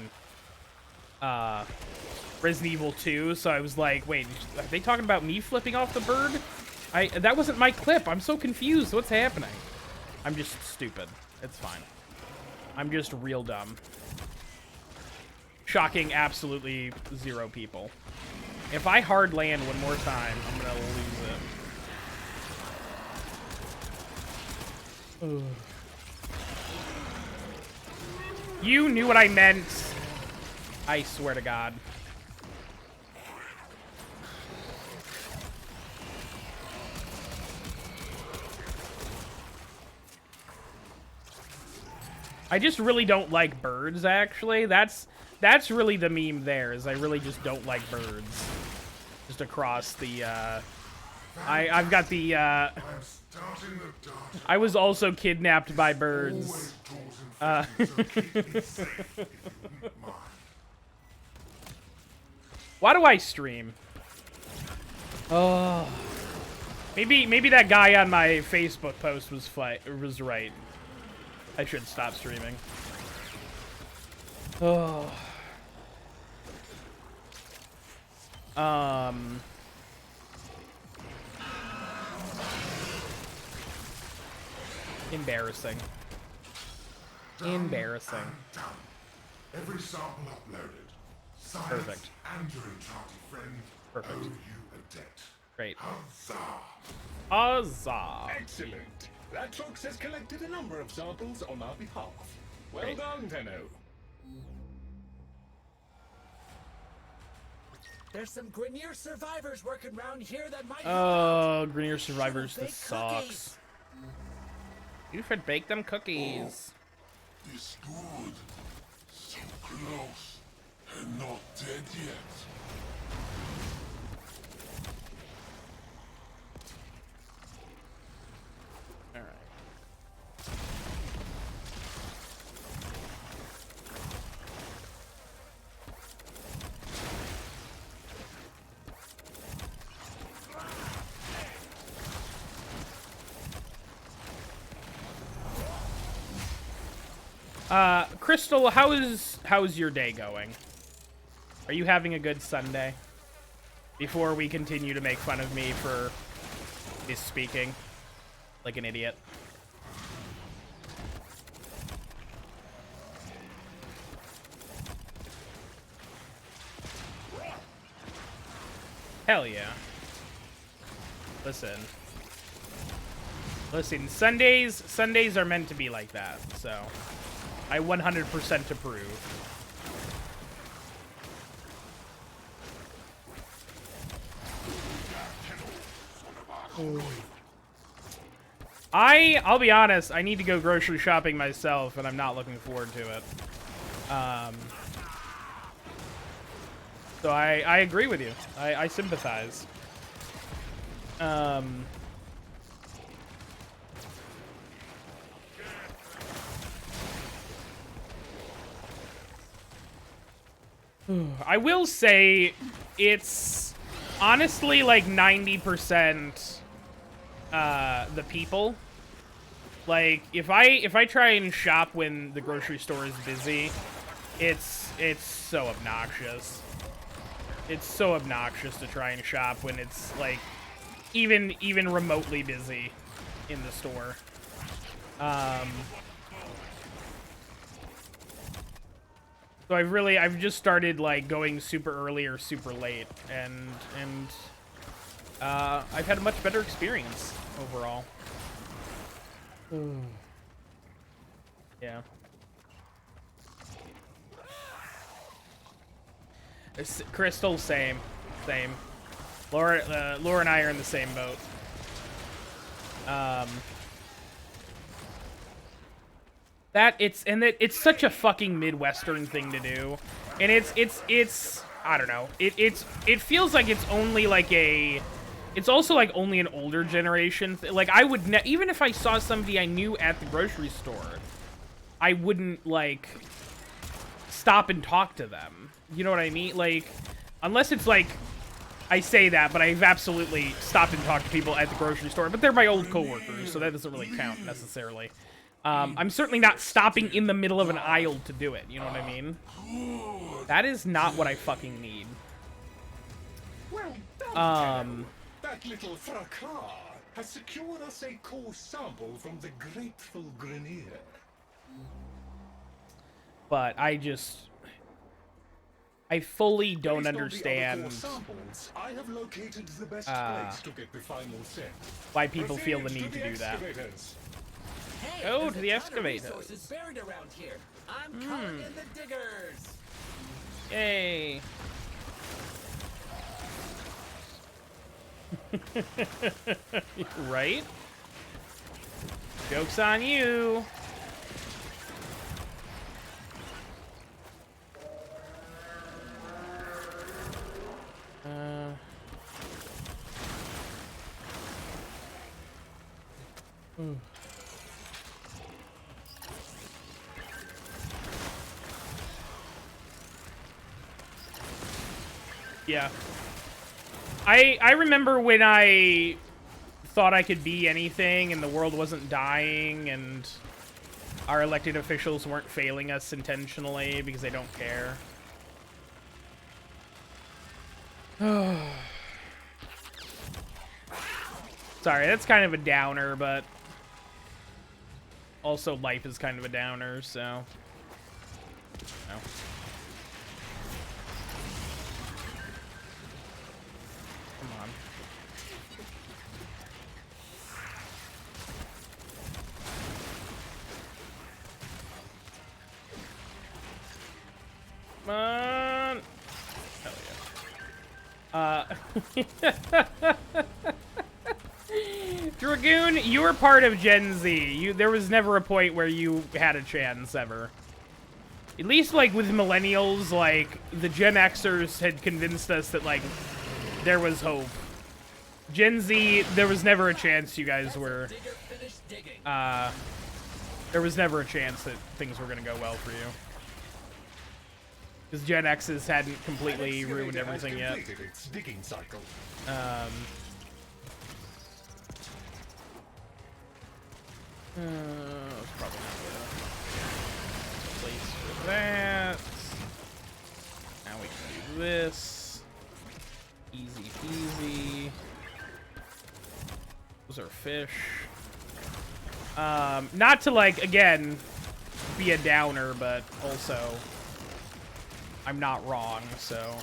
Speaker 1: Resident Evil 2, so I was like, wait, are they talking about me flipping off the bird? That wasn't my clip. I'm so confused. What's happening? I'm just stupid. It's fine. I'm just real dumb. Shocking absolutely zero people. If I hard land one more time, I'm gonna lose it. Ugh. You knew what I meant. I swear to God. I just really don't like birds, actually. That's really the meme there, is I really just don't like birds. Just across the, I've got the, I was also kidnapped by birds. Why do I stream? Oh. Maybe that guy on my Facebook post was right. I should stop streaming. Oh. Embarrassing. Embarrassing.
Speaker 10: Every sample uploaded. Science
Speaker 1: Perfect.
Speaker 10: and your enchanted friend
Speaker 1: Perfect.
Speaker 10: owe you a debt.
Speaker 1: Great.
Speaker 10: Huzzah!
Speaker 1: Huzzah!
Speaker 10: Excellent. That Trox has collected a number of samples on our behalf. Well
Speaker 1: Great.
Speaker 10: done, Tenno.
Speaker 7: There's some Grenier survivors working around here that might.
Speaker 1: Oh, Grenier survivors,
Speaker 7: Should've
Speaker 1: this
Speaker 7: baked cookies.
Speaker 1: sucks. You should bake them cookies.
Speaker 10: This good. So close. And not dead yet.
Speaker 1: Crystal, how's your day going? Are you having a good Sunday? Before we continue to make fun of me for misspeaking like an idiot. Hell yeah. Listen, Sundays are meant to be like that, so I 100% approve. I'll be honest, I need to go grocery shopping myself, and I'm not looking forward to it. So I agree with you. I sympathize. I will say it's honestly like 90% the people. Like if I try and shop when the grocery store is busy, it's so obnoxious. It's so obnoxious to try and shop when it's like even remotely busy in the store. So I've just started like going super early or super late, and I've had a much better experience overall. Yeah. Crystal, same. Laura and I are in the same boat. It's such a fucking Midwestern thing to do, and it's I don't know. It feels like it's only like it's also like only an older generation like I would even if I saw somebody I knew at the grocery store, I wouldn't like stop and talk to them. You know what I mean? Like unless it's like I say that, but I've absolutely stopped and talked to people at the grocery store, but they're my old coworkers, so that doesn't really count necessarily. I'm certainly not stopping in the middle of an aisle to do it, you know what I mean? That is not what I fucking need.
Speaker 10: Well done, that little fracas has secured us a core sample from the grateful Grenier.
Speaker 1: But I fully don't understand
Speaker 10: I have located the best place to get the final set.
Speaker 1: why people feel the need to do that.
Speaker 7: Hey,
Speaker 1: Go to the excavators.
Speaker 7: Resources buried around here. I'm calling in the diggers.
Speaker 1: Yay. Right? Joke's on you. Yeah. I remember when I thought I could be anything and the world wasn't dying and our elected officials weren't failing us intentionally because they don't care. Sorry, that's kind of a downer, but also life is kind of a downer, so no. Come on. Come on. Hell yeah. Dragoon, you were part of Gen Z. There was never a point where you had a chance ever. At least, like, with millennials, like, the Gen Xers had convinced us that, like, there was hope. Gen Z, there was never a chance you guys were... there was never a chance that things were going to go well for you. Because Gen X's hadn't completely ruined everything yet.
Speaker 10: Its digging cycle.
Speaker 1: It's probably not the place for that. Now we can do this. Easy peasy. Those are fish. Not to, like, again, be a downer, but also I'm not wrong, so...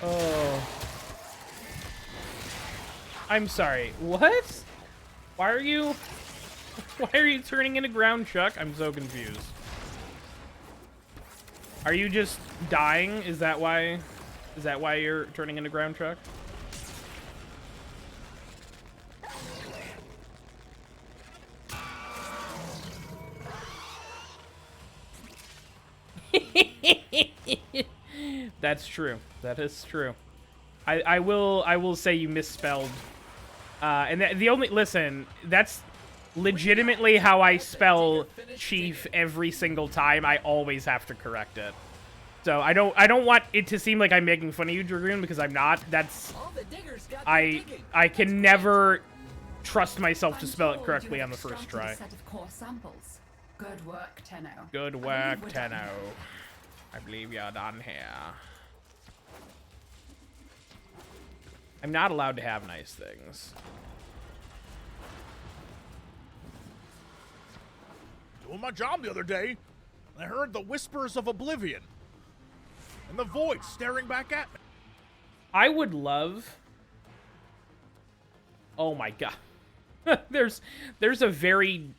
Speaker 1: Oh. I'm sorry. What? Why are you turning into ground chuck? I'm so confused. Are you just dying? Is that why you're turning into ground chuck? That's true. That is true. I will say you misspelled. And the only listen, that's legitimately how I spell Chief every single time. I always have to correct it. So I don't want it to seem like I'm making fun of you, Dragoon, because I'm not. That's I can never trust myself to spell it correctly on the first try.
Speaker 9: Good work, Tenno.
Speaker 1: Good work, Tenno. I believe you're done here. I'm not allowed to have nice things.
Speaker 8: Doing my job the other day, and I heard the whispers of oblivion. And the void staring back at me.
Speaker 1: I would love... Oh my god. there's a very...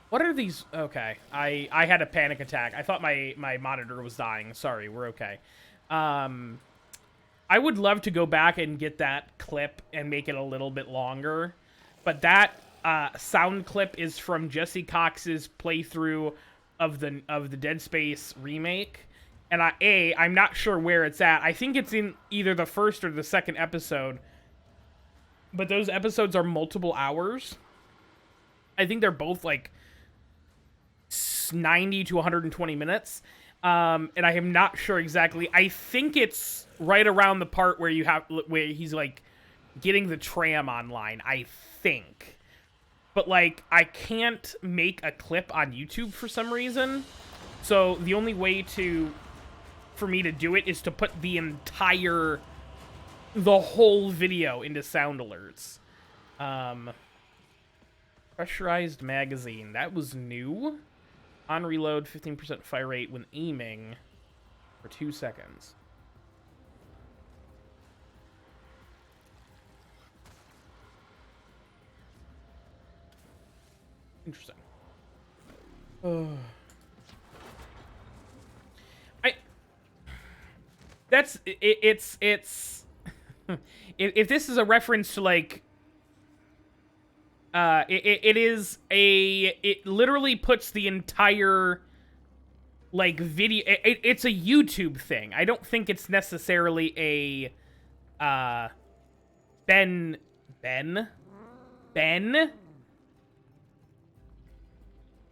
Speaker 1: What are these? Okay. I had a panic attack. I thought my monitor was dying. Sorry, we're okay. I would love to go back and get that clip and make it a little bit longer. But that sound clip is from Jesse Cox's playthrough of the Dead Space remake. And I'm not sure where it's at. I think it's in either the first or the second episode. But those episodes are multiple hours. I think they're both like 90 to 120 minutes. And I am not sure exactly. I think it's right around the part where he's like getting the tram online, I think. But like I can't make a clip on YouTube for some reason. So the only way for me to do it is to put the whole video into sound alerts. Pressurized magazine. That was new. On reload, 15% fire rate when aiming for 2 seconds. Interesting. It's if this is a reference to like it literally puts the entire like video, it's a YouTube thing. I don't think it's necessarily a Ben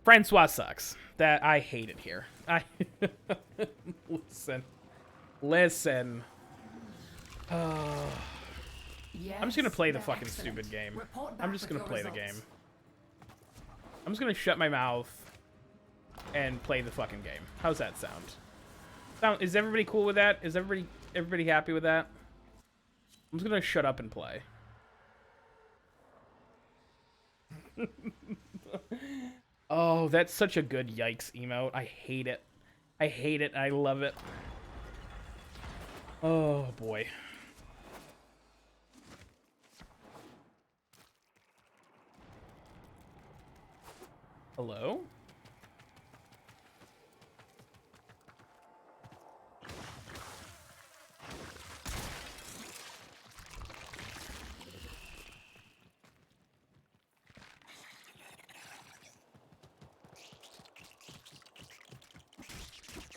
Speaker 1: Francois sucks. That I hate it here. Listen. I'm just gonna play the fucking stupid game. I'm just gonna play the game. I'm just gonna shut my mouth and play the fucking game. How's that sound? Is everybody cool with that? Is everybody happy with that? I'm just gonna shut up and play. Oh, that's such a good yikes emote. I hate it. I hate it. I love it. Oh boy. Hello?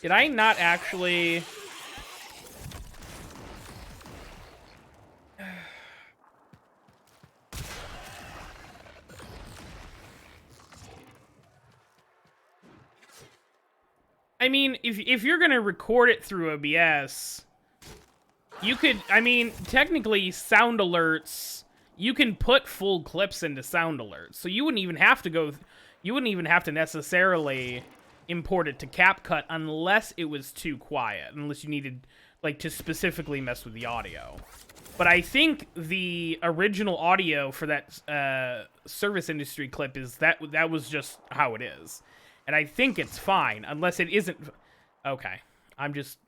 Speaker 1: Did I not actually... I mean, if you're gonna record it through OBS, you could, I mean, technically sound alerts, you can put full clips into sound alerts. So you wouldn't even have to necessarily import it to CapCut unless it was too quiet, unless you needed like to specifically mess with the audio. But I think the original audio for that service industry clip is that was just how it is. And I think it's fine, unless it isn't. Okay, I'm just...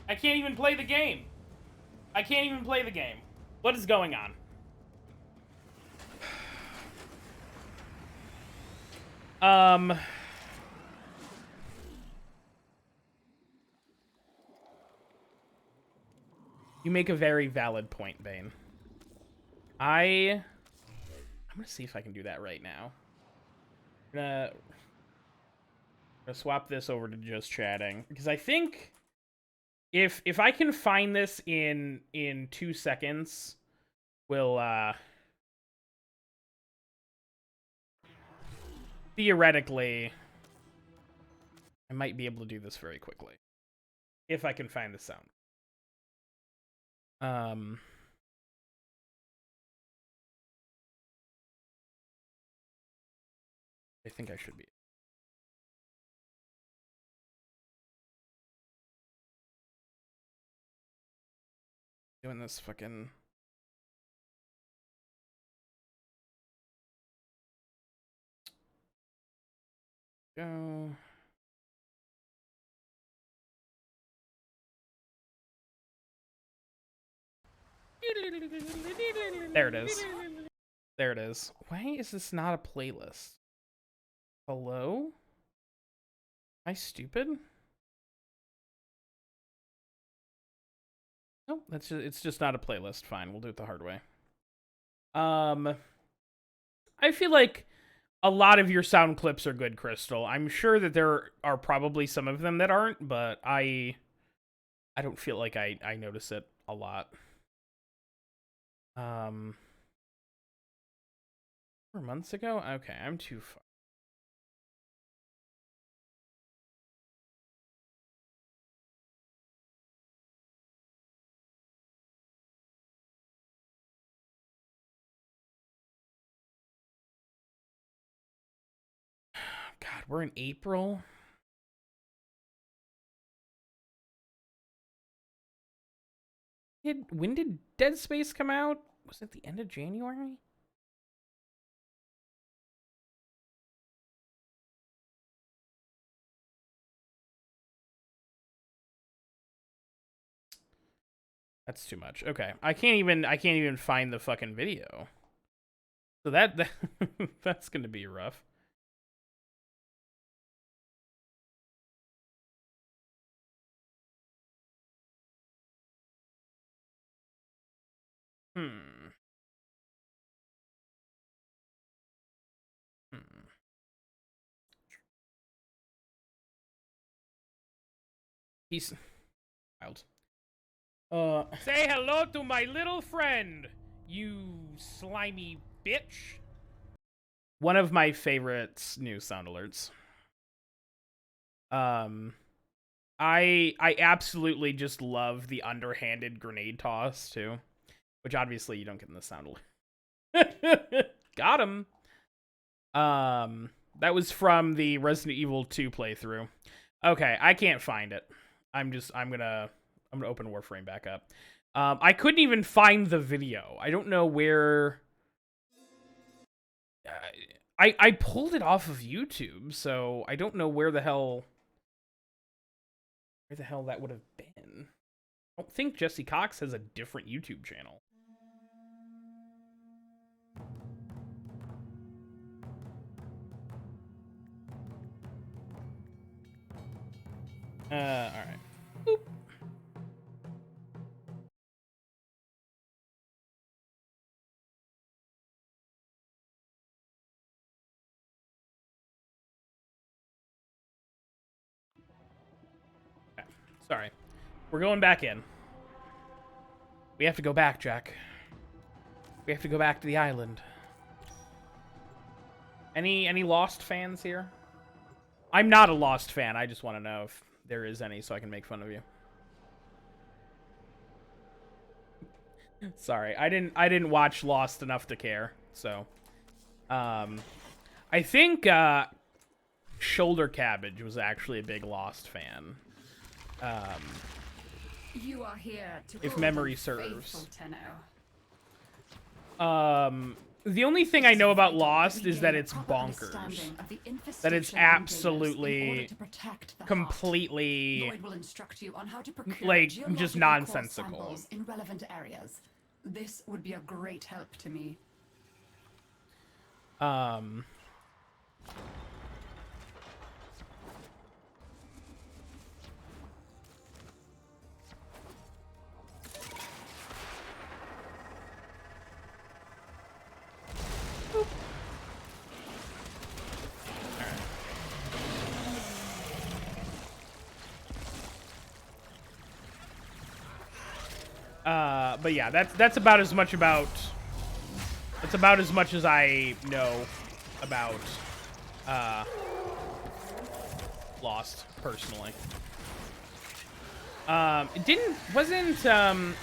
Speaker 1: I can't even play the game. I can't even play the game. What is going on? You make a very valid point, Bane. I'm gonna see if I can do that right now. I'm gonna swap this over to just chatting because I think if I can find this in 2 seconds, we'll theoretically I might be able to do this very quickly if I can find the sound. I think I should be. Doing this fucking... Go. There it is. There it is. Why is this not a playlist? Hello? Am I stupid? No, it's just not a playlist. Fine, we'll do it the hard way. I feel like a lot of your sound clips are good, Crystal. I'm sure that there are probably some of them that aren't, but I don't feel like I notice it a lot. 4 months ago? Okay, I'm too far. God, we're in April. When did Dead Space come out? Was it the end of January? That's too much. Okay, I can't even find the fucking video. So that that's gonna be rough. He's wild. Say hello to my little friend, you slimy bitch. One of my favorites new sound alerts. I absolutely just love the underhanded grenade toss too, which obviously you don't get in the sound alert. Got him. That was from the Resident Evil 2 playthrough. Okay, I can't find it. I'm gonna open Warframe back up. I couldn't even find the video. I don't know where. I pulled it off of YouTube, so I don't know where the hell that would have been. I don't think Jesse Cox has a different YouTube channel. All right. Boop. Okay. Sorry. We're going back in. We have to go back, Jack. We have to go back to the island. Any Lost fans here? I'm not a Lost fan. I just want to know if there is any so I can make fun of you. Sorry. I didn't watch Lost enough to care. So, I think Shoulder Cabbage was actually a big Lost fan.
Speaker 9: You are here to
Speaker 1: if
Speaker 9: hold
Speaker 1: memory
Speaker 9: on,
Speaker 1: serves.
Speaker 9: faithful Tenno.
Speaker 1: The only thing I know about Lost is that it's bonkers. That it's absolutely, completely,
Speaker 9: Lloyd will instruct you on how to procure
Speaker 1: like, just
Speaker 9: geological
Speaker 1: nonsensical.
Speaker 9: core samples in relevant areas. This would be a great help to me.
Speaker 1: But yeah, that's about as much about. That's about as much as I know about Lost personally.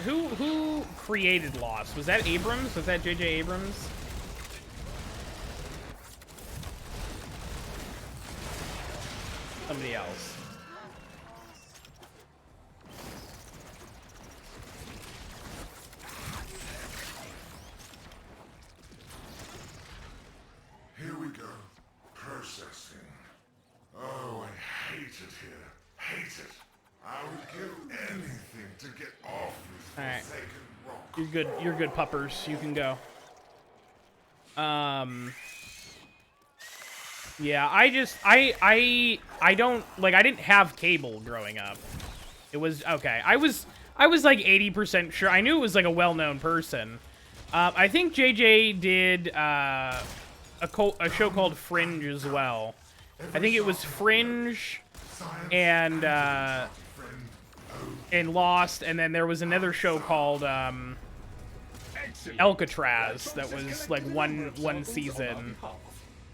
Speaker 1: Who created Lost? Was that Abrams? Was that J.J. Abrams? Somebody else.
Speaker 10: Here we go. Processing. Oh, I hate it here. Hate it. I would give anything to get off this
Speaker 1: Alright.
Speaker 10: forsaken rock.
Speaker 1: You're good, puppers. You can go. Yeah, I don't, like, I didn't have cable growing up. It was, okay, I was like 80% sure. I knew it was like a well-known person. I think JJ did, a show called Fringe as well. I think it was Fringe and Lost, and then there was another show called, Alcatraz that was like one season.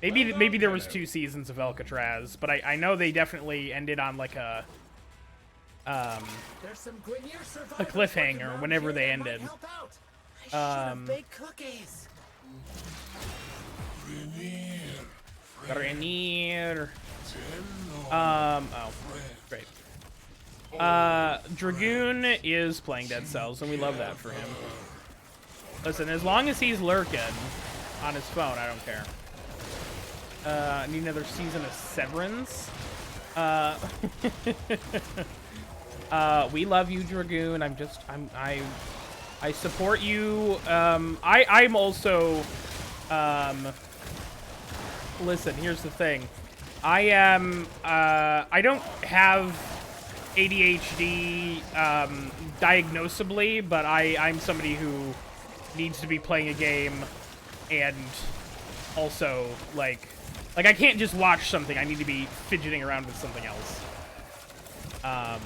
Speaker 1: Maybe there was 2 seasons of Alcatraz, but I know they definitely ended on like a cliffhanger whenever they ended. Grenier. Oh, great. Dragoon is playing Dead Cells, and we love that for him. Listen, as long as he's lurking on his phone, I don't care. I need another season of Severance. We love you, Dragoon. I support you. I'm also, listen, here's the thing. I don't have ADHD, diagnosably, but I'm somebody who needs to be playing a game and also, like I can't just watch something. I need to be fidgeting around with something else. At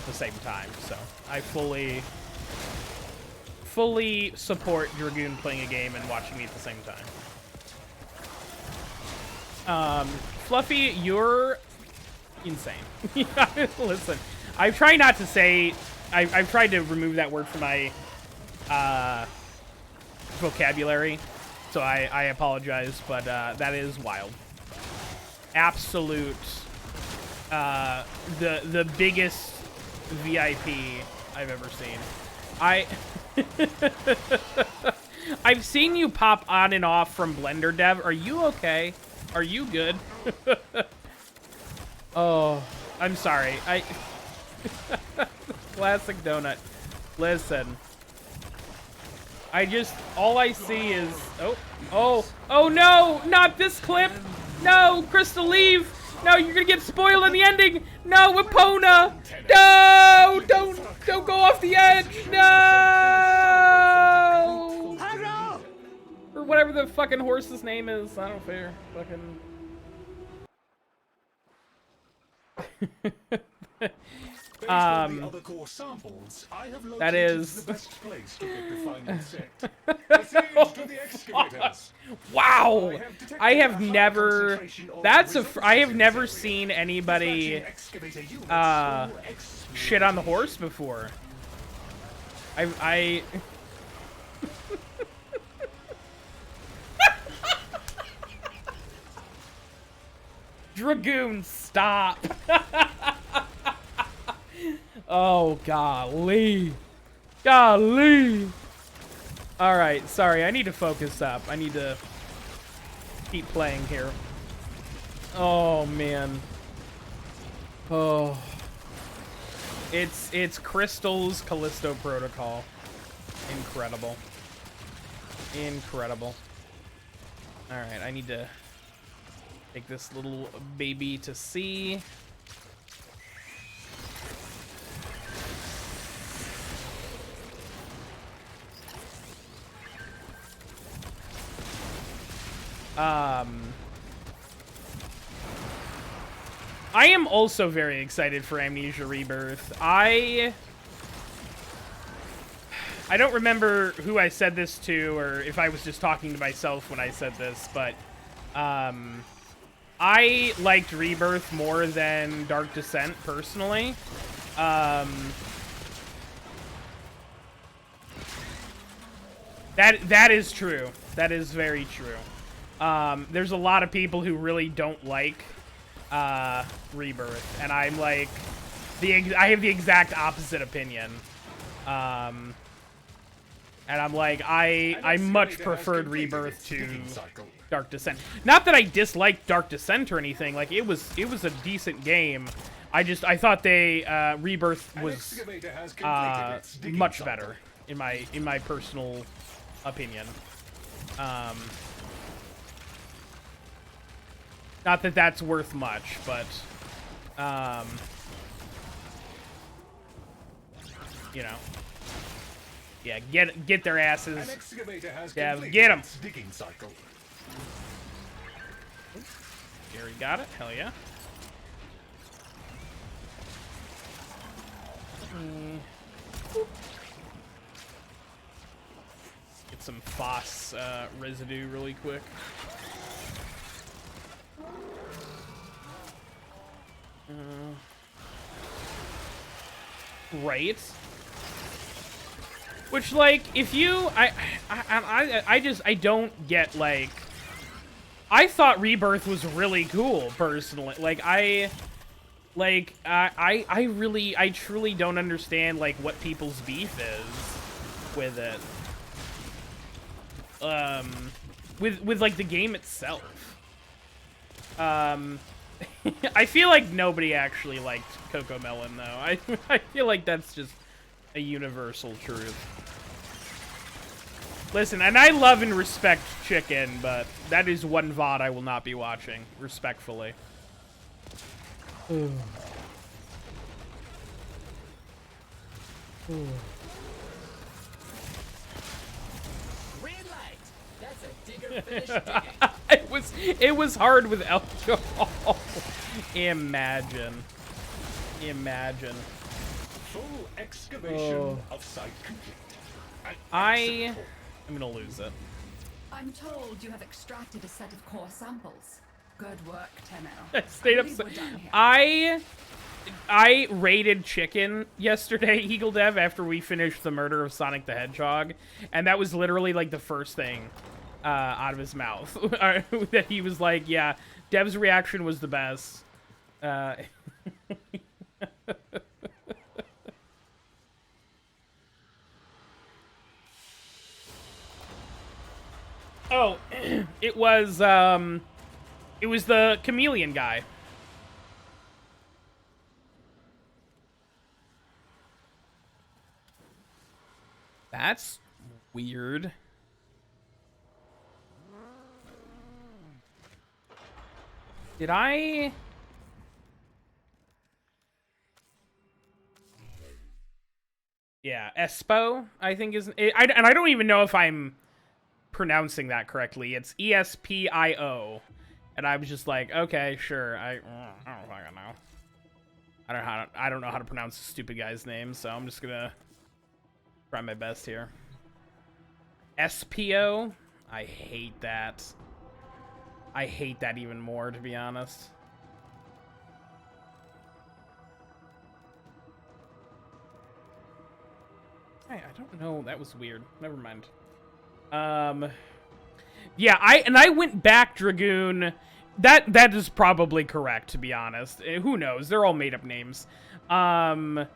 Speaker 1: the same time, so I fully support Dragoon playing a game and watching me at the same time. Fluffy, you're insane. Listen, I've tried not to say... I've tried to remove that word from my vocabulary, so I apologize, but that is wild. Absolute, the biggest VIP I've ever seen. I've seen you pop on and off from Blender Dev. Are you okay? Are you good? Oh, I'm sorry. Classic donut. Listen. All I see is, oh no, not this clip. No, Crystal, leave. No, you're gonna get spoiled in the ending. No, Epona. No, don't go off the edge. No. Or whatever the fucking horse's name is. I don't care. Fucking. That is. Wow! I have never. I have never seen anybody shit on the horse before. Dragoon, stop! Oh, golly. Golly. Alright, sorry. I need to focus up. I need to keep playing here. Oh, man. Oh. It's Crystal's Callisto Protocol. Incredible. Incredible. Alright, I need to take this little baby to sea. I am also very excited for Amnesia Rebirth. I I don't remember who I said this to, or if I was just talking to myself when I said this, but I liked Rebirth more than Dark Descent, personally. That is true. That is very true. There's a lot of people who really don't like Rebirth, and I'm like, I have the exact opposite opinion. And I'm like, I much preferred Rebirth to Dark Descent. Not that I disliked Dark Descent or anything. Like, it was a decent game. I thought Rebirth was much better in my personal opinion. Not that that's worth much, but you know. Yeah, get their asses. Yeah, get them. Gary got it. Hell yeah. Get some Foss residue really quick. Right. Which, like, if you, I don't get, like, I thought Rebirth was really cool, personally. Like, I truly don't understand, like, what people's beef is with it. With like, the game itself. I feel like nobody actually liked Coco Melon, though. I feel like that's just a universal truth. Listen, and I love and respect Chicken, but that is one VOD I will not be watching, respectfully. Ooh. Ooh.
Speaker 7: Red light. That's a digger finish digging.
Speaker 1: It was hard with alcohol. Imagine.
Speaker 7: Full excavation of site complete.
Speaker 1: I'm gonna lose it.
Speaker 9: I'm told you have extracted a set of core samples. Good work, Tenno.
Speaker 1: Stayed up. I raided Chicken yesterday, Eagle Dev, after we finished the murder of Sonic the Hedgehog, and that was literally like the first thing out of his mouth that he was like, "Yeah, Dev's reaction was the best." Oh, it was the chameleon guy. That's weird. Did I? Yeah, Espo, I think is and I don't even know if I'm pronouncing that correctly. It's ESPIO, and I was just like, okay, sure. I don't fucking know. I don't know how to pronounce this stupid guy's name, so I'm just gonna try my best here. SPO. I hate that. I hate that even more, to be honest. Hey, I don't know. That was weird. Never mind. Yeah, I went back, Dragoon. That is probably correct, to be honest. Who knows? They're all made up names. I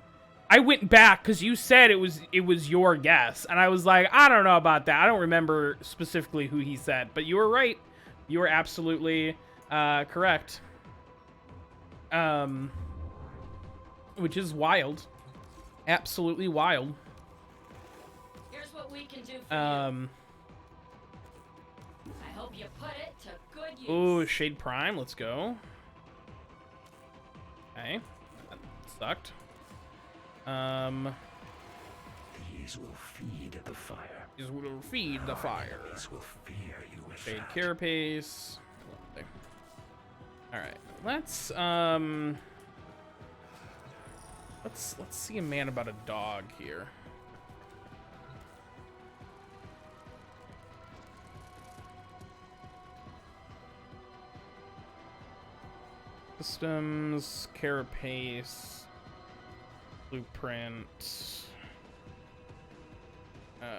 Speaker 1: went back because you said it was your guess, and I was like, I don't know about that. I don't remember specifically who he said, but you were right. You were absolutely correct. Which is wild. Absolutely wild.
Speaker 3: Here's what we can do for you. I hope you put it to good use.
Speaker 1: Ooh, Shade Prime, let's go. Okay, that sucked.
Speaker 7: These will feed the fire.
Speaker 1: These will feed the fire.
Speaker 7: These will fear you with
Speaker 1: Shade
Speaker 7: that.
Speaker 1: Carapace. All right, let's see a man about a dog here. Systems, carapace, blueprint. All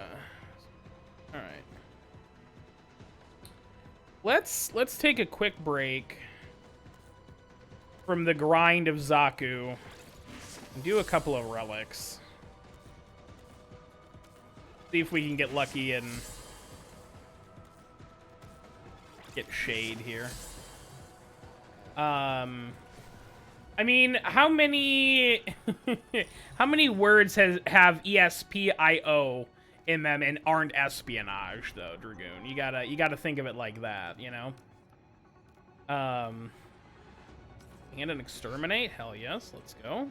Speaker 1: right. Let's take a quick break from the grind of Zaku and do a couple of relics. See if we can get lucky and get shade here. I mean, how many how many words have ESPIO in them and aren't espionage though, Dragoon? You gotta think of it like that, you know? And an exterminate? Hell yes, let's go.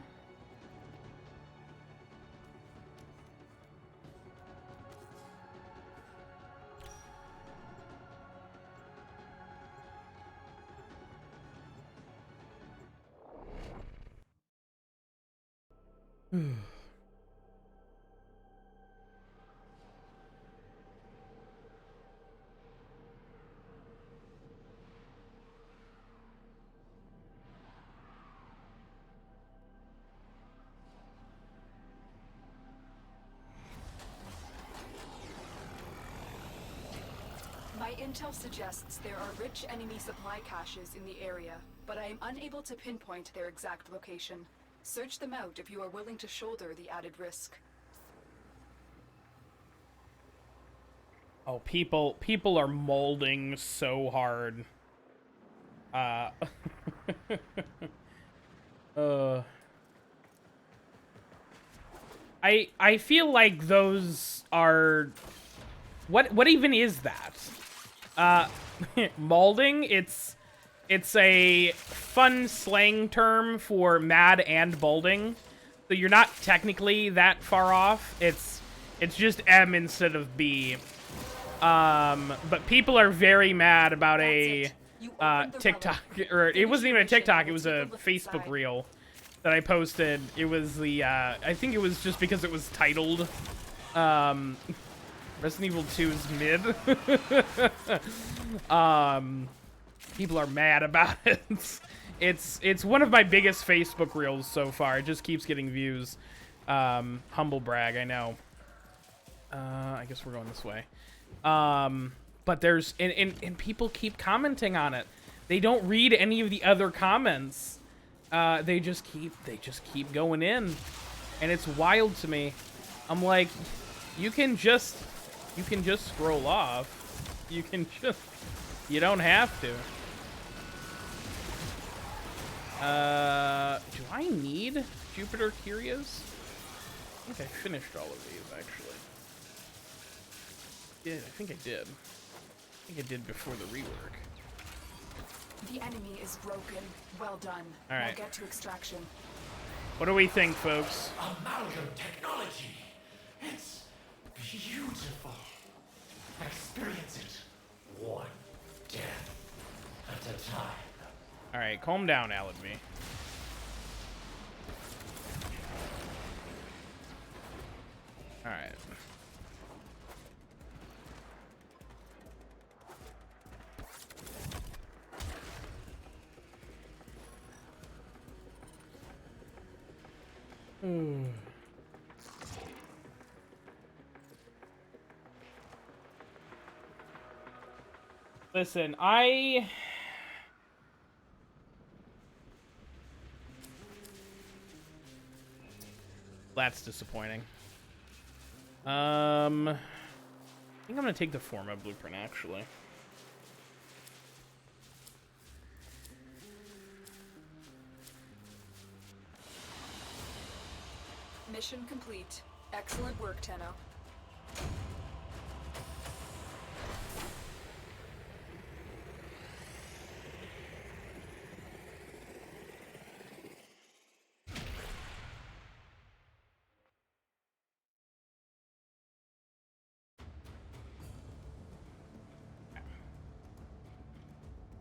Speaker 4: My intel suggests there are rich enemy supply caches in the area, but I am unable to pinpoint their exact location. Search them out if you are willing to shoulder the added risk.
Speaker 1: Oh, people are molding so hard. I feel like those are what even is that? Molding, it's a fun slang term for mad and bolding. So you're not technically that far off. It's just M instead of B. But people are very mad about a TikTok, or it wasn't even a TikTok, it was a Facebook reel that I posted. It was the, I think it was just because it was titled, Resident Evil 2's mid. People are mad about it. It's one of my biggest Facebook reels so far. It just keeps getting views. Humble brag, I know. I guess we're going this way. But there's and people keep commenting on it. They don't read any of the other comments. They just keep going in, and it's wild to me. I'm like, you can just scroll off. You don't have to. Do I need Jupiter Curios? I think I finished all of these, actually. I think I did. I think I did before the rework.
Speaker 4: The enemy is broken. Well done.
Speaker 1: All right.
Speaker 4: Now get to extraction.
Speaker 1: What do we think, folks?
Speaker 7: Amalgam technology. It's beautiful. Experience it. One death at a time.
Speaker 1: All right, calm down, Alan-V. All right. Listen, that's disappointing. I think I'm gonna take the Forma blueprint, actually.
Speaker 4: Mission complete. Excellent work, Tenno.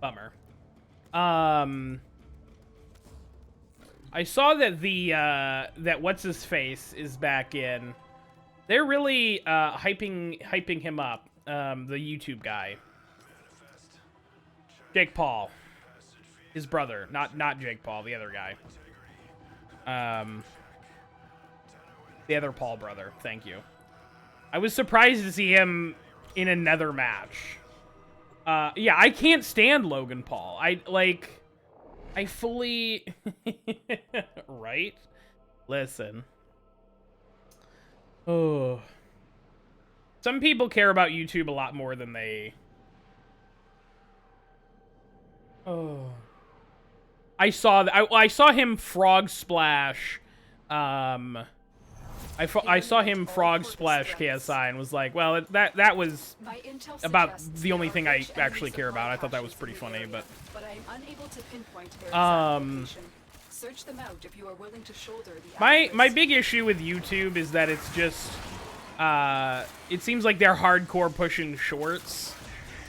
Speaker 1: Bummer. I saw that that what's his face is back in. They're really hyping him up. The YouTube guy, Jake Paul. His brother, not Jake Paul, the other guy. The other Paul brother. Thank you. I was surprised to see him in another match. Yeah, I can't stand Logan Paul. I fully... Right? Listen. Oh. Some people care about YouTube a lot more than they... Oh. I saw him frog splash, I saw him frog splash KSI and was like, well, that was about the only thing I actually care about. I thought that was pretty funny, but
Speaker 4: I'm unable to pinpoint their exact location. Search them out if you are willing to shoulder the
Speaker 1: my big issue with YouTube is that it's just it seems like they're hardcore pushing shorts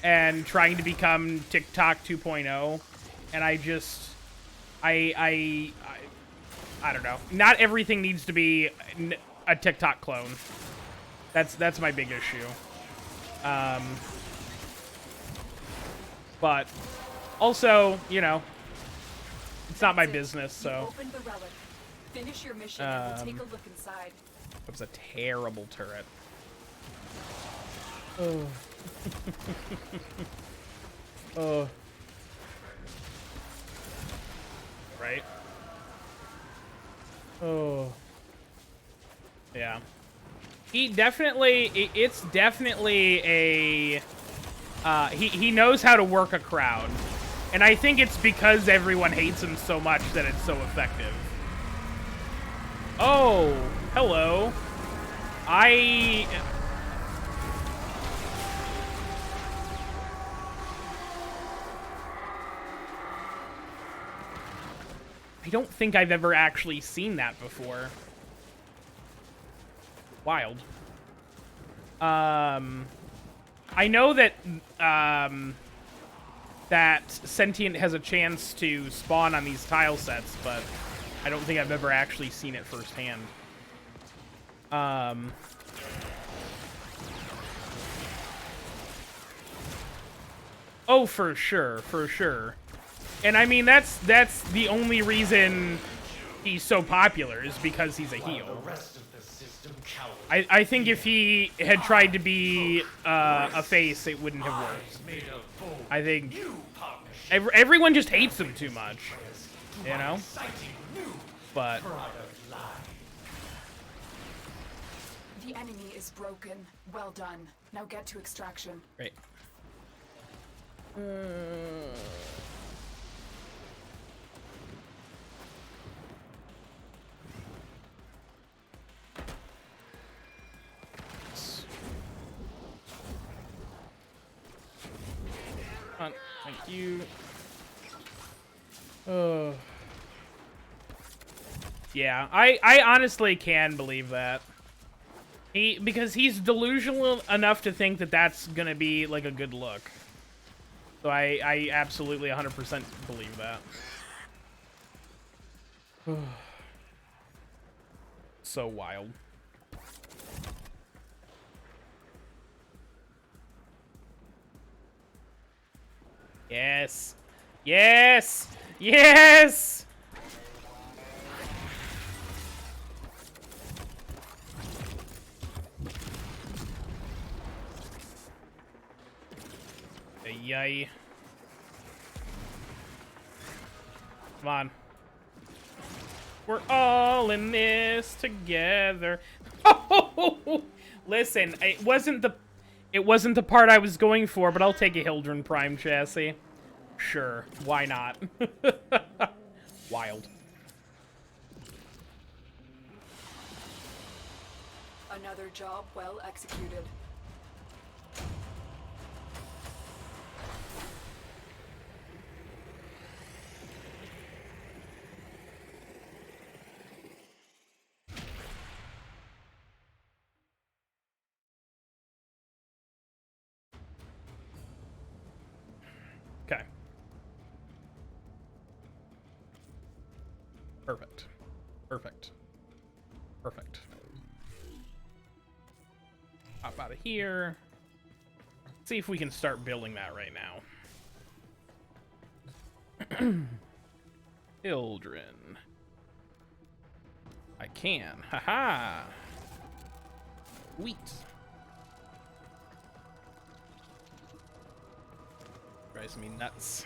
Speaker 1: and trying to become TikTok 2.0, and I don't know. Not everything needs to be a TikTok clone. That's my big issue. But also, you know, it's not my business, so.
Speaker 4: Open the relic. Finish your mission and we'll take a look inside.
Speaker 1: That was a terrible turret. Oh. Oh. Right? Oh. Yeah. He definitely, it's definitely a, he knows how to work a crowd. And I think it's because everyone hates him so much that it's so effective. Oh, hello. I don't think I've ever actually seen that before. Wild. I know that, that Sentient has a chance to spawn on these tile sets, but I don't think I've ever actually seen it firsthand. Oh, for sure, for sure. And I mean, that's the only reason he's so popular is because he's a heel. I think if he had tried to be a face, it wouldn't have worked. I think everyone just hates him too much, you know? But
Speaker 4: the enemy is broken. Well done. Now get to extraction.
Speaker 1: Great. Thank you. Yeah, I honestly can believe that. Because he's delusional enough to think that that's gonna be like a good look. So I absolutely 100% believe that. So wild. Yes. Yes. Yes. Yay. Come on. We're all in this together. Oh, listen, it wasn't the part I was going for, but I'll take a Hildren Prime chassis. Sure, why not? Wild.
Speaker 4: Another job well executed.
Speaker 1: Okay. Perfect. Perfect. Perfect. Hop out of here. See if we can start building that right now. Children. I can. Haha. Wheat. Drives me nuts.